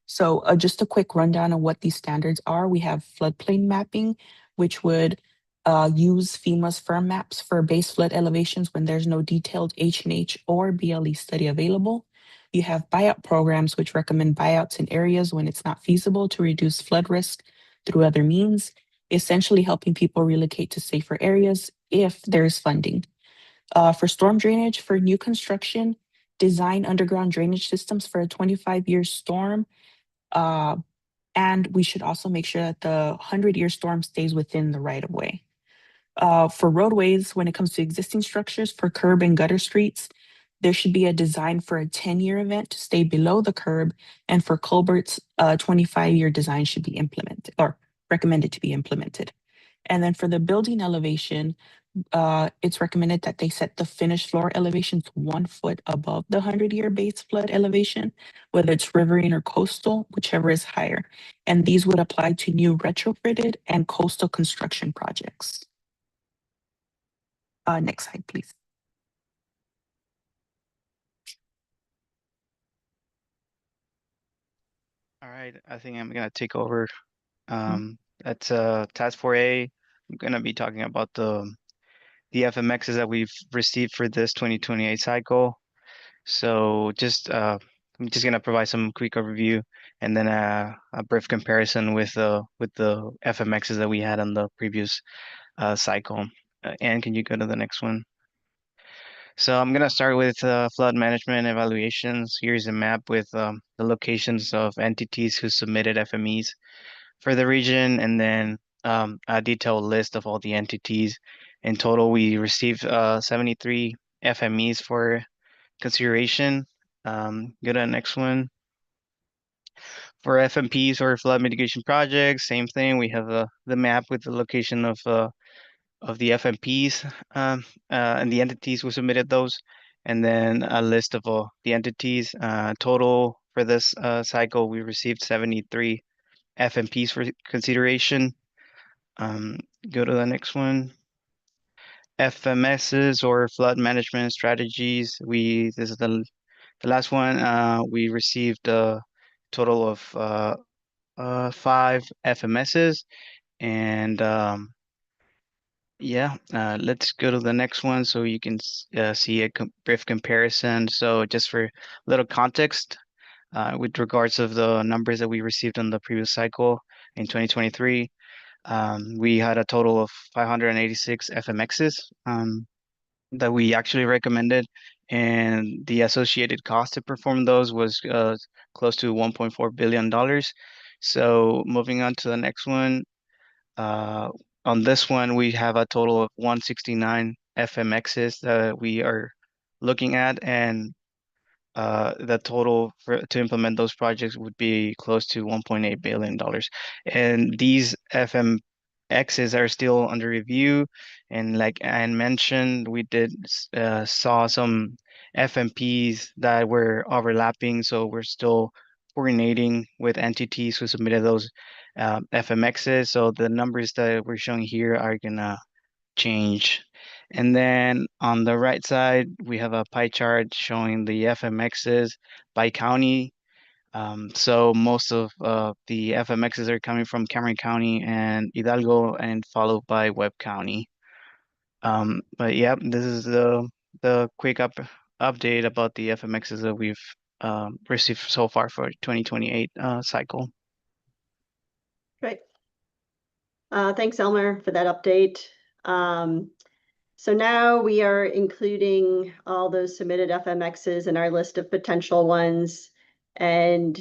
So just a quick rundown of what these standards are. We have floodplain mapping, which would use FEMA's firm maps for base flood elevations when there's no detailed H&H or BLE study available. You have buyout programs, which recommend buyouts in areas when it's not feasible to reduce flood risk through other means, essentially helping people relocate to safer areas if there's funding. For storm drainage, for new construction, design underground drainage systems for a 25-year storm. And we should also make sure that the 100-year storm stays within the right-of-way. For roadways, when it comes to existing structures, for curb and gutter streets, there should be a design for a 10-year event to stay below the curb, and for culverts, a 25-year design should be implemented or recommended to be implemented. And then for the building elevation, it's recommended that they set the finished floor elevations 1 foot above the 100-year base flood elevation, whether it's riverine or coastal, whichever is higher. And these would apply to new retrofitted and coastal construction projects. Next slide, please. All right, I think I'm gonna take over. That's task 4A. I'm gonna be talking about the the FMXs that we've received for this 2028 cycle. So I'm just gonna provide some quick overview and then a brief comparison with the FMXs that we had on the previous cycle. Anne, can you go to the next one? So I'm gonna start with flood management evaluations. Here's a map with the locations of entities who submitted FMEs for the region, and then a detailed list of all the entities. In total, we received 73 FMEs for consideration. Go to the next one. For FMPs or flood mitigation projects, same thing. We have the map with the location of the FMPs and the entities who submitted those, and then a list of all the entities. Total for this cycle, we received 73 FMPs for consideration. Go to the next one. FMSs or flood management strategies. This is the last one. We received a total of 5 FMSs, and yeah, let's go to the next one so you can see a brief comparison. So just for a little context, with regards of the numbers that we received on the previous cycle in 2023, we had a total of 586 FMXs that we actually recommended, and the associated cost to perform those was close to $1.4 billion. So moving on to the next one, on this one, we have a total of 169 FMXs that we are looking at, and the total to implement those projects would be close to $1.8 billion. And these FMXs are still under review. And like Anne mentioned, we did saw some FMPs that were overlapping. So we're still coordinating with entities who submitted those FMXs. So the numbers that we're showing here are gonna change. And then on the right side, we have a pie chart showing the FMXs by county. So most of the FMXs are coming from Cameron County and Hidalgo, and followed by Webb County. But yeah, this is the quick update about the FMXs that we've received so far for 2028 cycle. Great. Thanks, Elmer, for that update. So now we are including all those submitted FMXs in our list of potential ones. And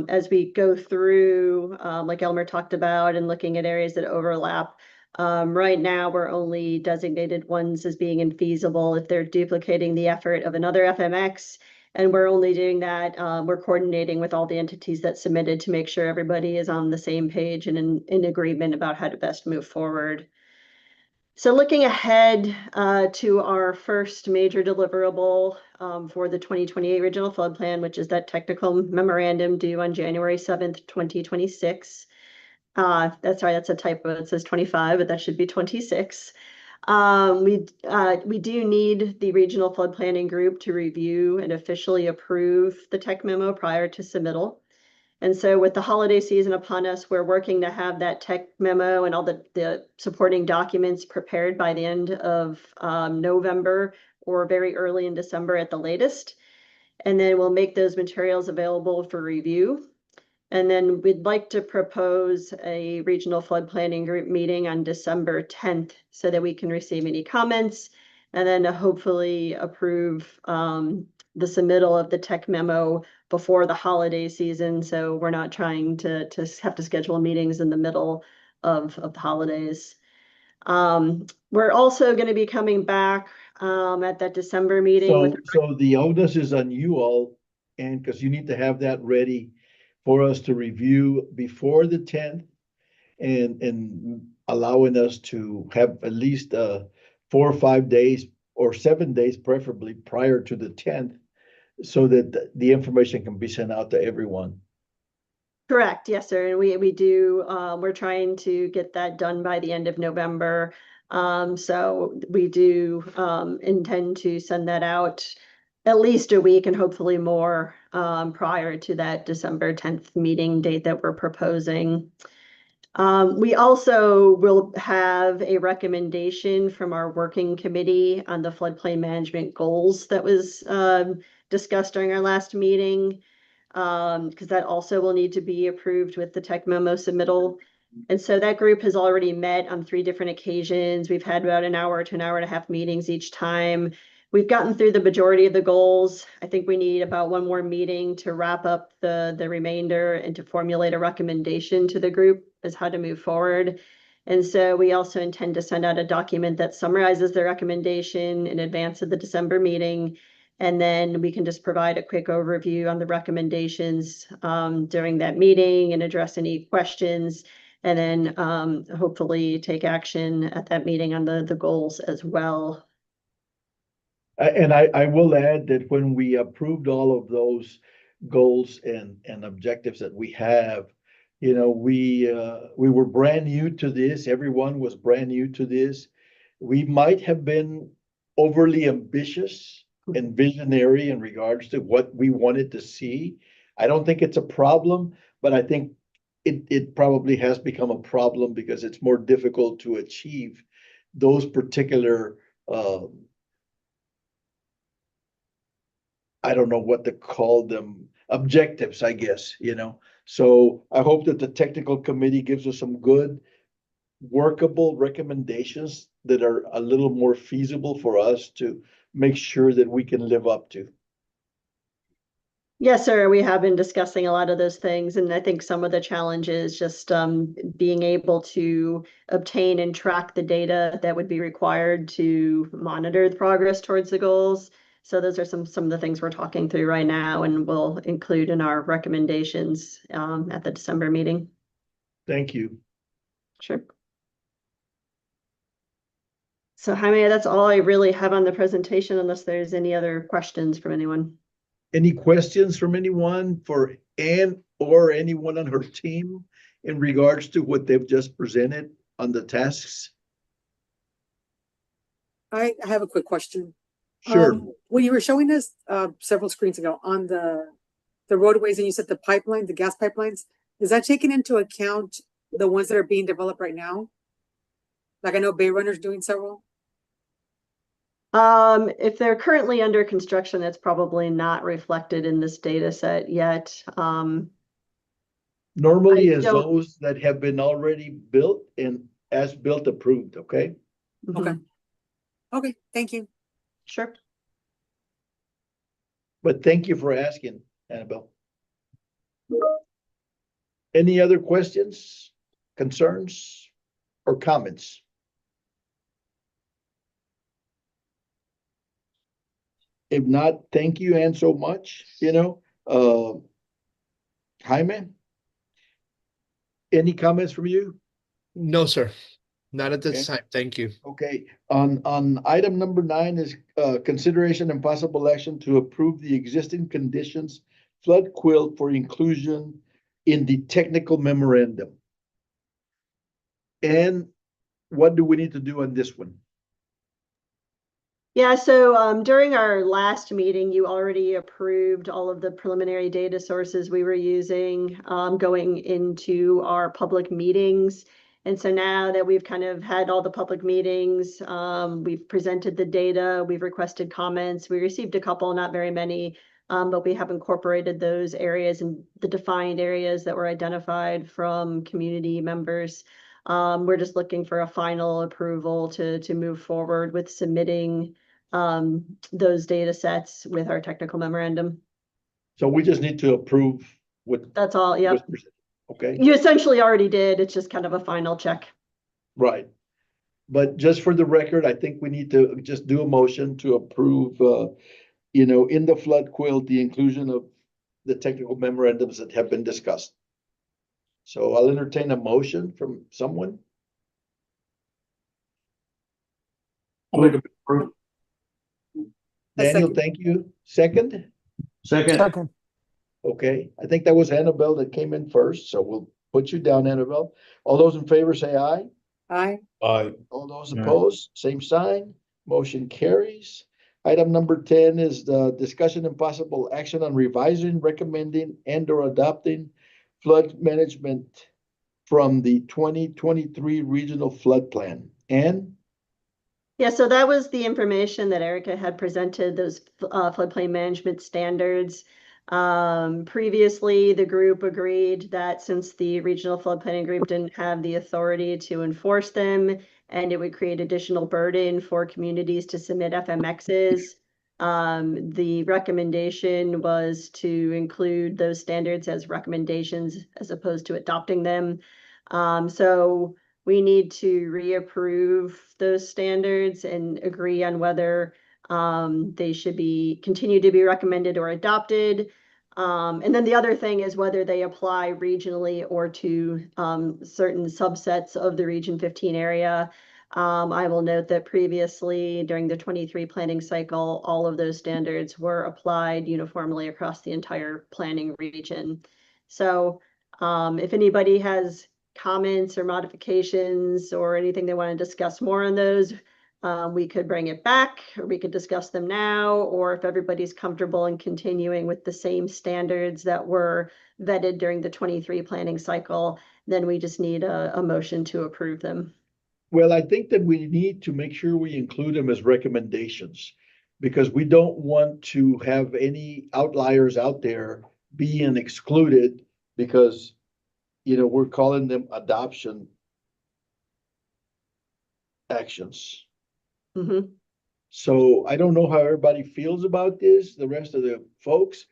as we go through, like Elmer talked about, and looking at areas that overlap, right now we're only designated ones as being infeasible if they're duplicating the effort of another FMX. And we're only doing that, we're coordinating with all the entities that submitted to make sure everybody is on the same page and in agreement about how to best move forward. So looking ahead to our first major deliverable for the 2028 Regional Flood Plan, which is that technical memorandum due on January 7th, 2026. That's right, that's a typo. It says 25, but that should be 26. We do need the Regional Flood Planning Group to review and officially approve the tech memo prior to submittal. And so with the holiday season upon us, we're working to have that tech memo and all the supporting documents prepared by the end of November or very early in December at the latest. And then we'll make those materials available for review. And then we'd like to propose a regional flood planning group meeting on December 10th so that we can receive any comments and then hopefully approve the submittal of the tech memo before the holiday season. So we're not trying to have to schedule meetings in the middle of the holidays. We're also going to be coming back at that December meeting. So the onus is on you all, and because you need to have that ready for us to review before the 10th and allowing us to have at least 4 or 5 days or 7 days, preferably prior to the 10th, so that the information can be sent out to everyone. Correct. Yes, sir. And we do, we're trying to get that done by the end of November. So we do intend to send that out at least a week and hopefully more prior to that December 10th meeting date that we're proposing. We also will have a recommendation from our working committee on the floodplain management goals that was discussed during our last meeting, because that also will need to be approved with the tech memo submittal. And so that group has already met on 3 different occasions. We've had about an hour to an hour and a half meetings each time. We've gotten through the majority of the goals. I think we need about 1 more meeting to wrap up the remainder and to formulate a recommendation to the group as how to move forward. And so we also intend to send out a document that summarizes the recommendation in advance of the December meeting. And then we can just provide a quick overview on the recommendations during that meeting and address any questions. And then hopefully take action at that meeting on the goals as well. And I will add that when we approved all of those goals and objectives that we have, you know, we were brand new to this. Everyone was brand new to this. We might have been overly ambitious and visionary in regards to what we wanted to see. I don't think it's a problem, but I think it probably has become a problem because it's more difficult to achieve those particular I don't know what to call them, objectives, I guess, you know. So I hope that the technical committee gives us some good workable recommendations that are a little more feasible for us to make sure that we can live up to. Yes, sir. We have been discussing a lot of those things, and I think some of the challenges just being able to obtain and track the data that would be required to monitor the progress towards the goals. So those are some of the things we're talking through right now, and we'll include in our recommendations at the December meeting. Thank you. Sure. So Jaime, that's all I really have on the presentation, unless there's any other questions from anyone. Any questions from anyone for Anne or anyone on her team in regards to what they've just presented on the tasks? I have a quick question. Sure. When you were showing us several screens ago on the roadways and you said the pipeline, the gas pipelines, is that taking into account the ones that are being developed right now? Like I know Bay Runner's doing several. If they're currently under construction, that's probably not reflected in this data set yet. Normally I as don't- those that have been already built and as built approved, okay? Okay. Okay, thank you. Sure. But thank you for asking, Annabelle. Any other questions, concerns, or comments? If not, thank you, Ann, so much, you know. Jaime? Any comments from you? No, sir. Not at this Okay. time. Thank you. Okay, on item number 9 is consideration and possible action to approve the existing conditions flood quilt for inclusion in the technical memorandum. And what do we need to do on this one? Yeah, so during our last meeting, you already approved all of the preliminary data sources we were using going into our public meetings. And so now that we've kind of had all the public meetings, we've presented the data, we've requested comments, we received a couple, not very many, but we have incorporated those areas and the defined areas that were identified from community members. We're just looking for a final approval to move forward with submitting those data sets with our technical memorandum. So we just need to approve what. That's all, yep. Okay, You essentially already did, it's just kind of a final check. right. But just for the record, I think we need to just do a motion to approve, you know, in the flood quilt, the inclusion of the technical memorandums that have been discussed. So I'll entertain a motion from someone. Daniel, thank you. Second? Second. Okay, I think that was Annabelle that came in first, so we'll put you down, Annabelle. All those in favor say aye. Aye. Aye. All those opposed, same sign. Motion carries. Item number 10 is the discussion and possible action on revising, recommending, and/or adopting flood management from the 2023 Regional Flood Plan. And Yeah, so that was the information that Erica had presented, those floodplain management standards. Previously, the group agreed that since the regional flood planning group didn't have the authority to enforce them, and it would create additional burden for communities to submit FMXs, the recommendation was to include those standards as recommendations as opposed to adopting them. So we need to reapprove those standards and agree on whether they should continue to be recommended or adopted. And then the other thing is whether they apply regionally or to certain subsets of the Region 15 area. I will note that previously during the 23 planning cycle, all of those standards were applied uniformly across the entire planning region. So if anybody has comments or modifications or anything they want to discuss more on those, we could bring it back, or we could discuss them now, or if everybody's comfortable in continuing with the same standards that were vetted during the 23 planning cycle, then we just need a motion to approve them. well, I think that we need to make sure we include them as recommendations, because we don't want to have any outliers out there being excluded because, we're calling them adoption actions. Mm-hmm. So I don't know how everybody feels about this, the rest of the folks,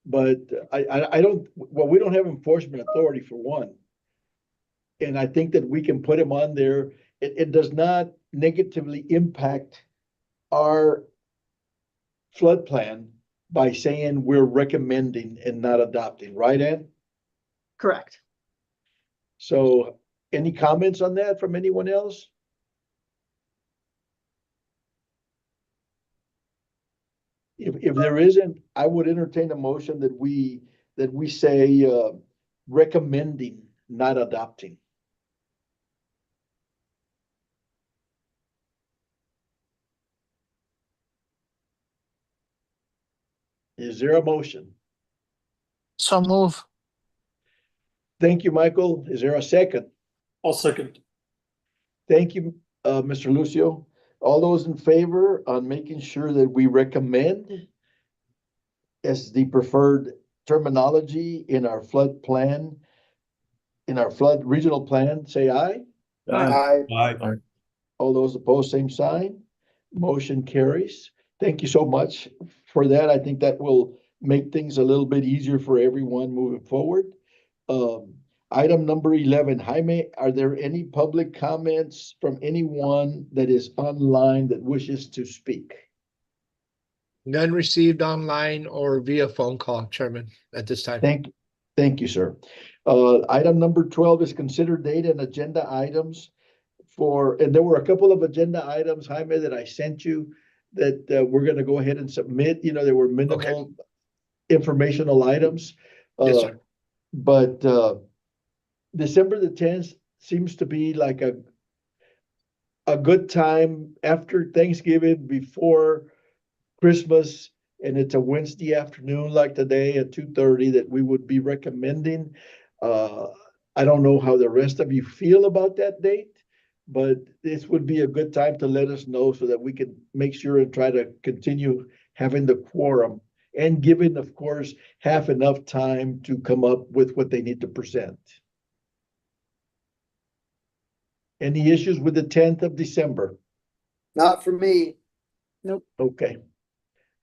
but I don't, well, we don't have enforcement authority for one. And I think that we can put them on there. It does not negatively impact our flood plan by saying we're recommending and not adopting, right, Ann? Correct. So any comments on that from anyone else? If there isn't, I would entertain a motion that we say recommending, not adopting. Is there a motion? So move. Thank you, Michael. Is there a second? I'll second. Thank you, Mr. Lucio. All those in favor on making sure that we recommend as the preferred terminology in our flood plan, in our flood regional plan, say aye. Aye. Aye. All those opposed, same sign. Motion carries. Thank you so much for that. I think that will make things a little bit easier for everyone moving forward. Item number 11, Jaime, are there any public comments from anyone that is online that wishes to speak? None received online or via phone call, Chairman, at this time. Thank you, sir. Item number 12 is consider date and agenda items and there were a couple of agenda items, Jaime, that I sent you that we're going to go ahead and submit. There were minimal informational items. Yes, sir. But December the 10th seems to be like a good time after Thanksgiving, before Christmas, and it's a Wednesday afternoon like today at 2:30 that we would be recommending. I don't know how the rest of you feel about that date, but this would be a good time to let us know so that we can make sure and try to continue having the quorum and giving, of course, half enough time to come up with what they need to present. Any issues with the 10th of December? Not for me. Nope. Okay.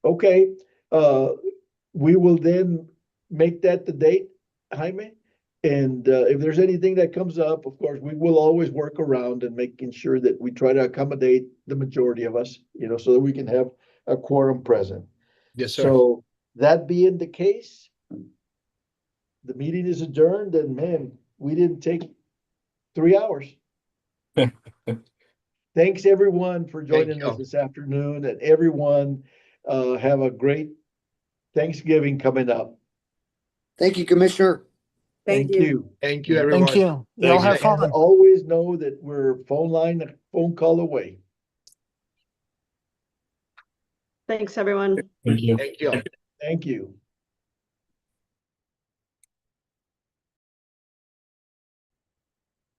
Okay, we will then make that the date, Jaime. And if there's anything that comes up, of course, we will always work around and making sure that we try to accommodate the majority of us, so that we can have a quorum present. Yes, sir. So that being the case, the meeting is adjourned, and man, we didn't take 3 hours. Thanks everyone for joining us this afternoon, and everyone have a great Thanksgiving coming up. Thank you, Commissioner. Thank you. Thank you, everyone. Thank you. Y'all have And fun. always know that we're a phone call away. Thanks, everyone. Thank you. Thank you. Thank you.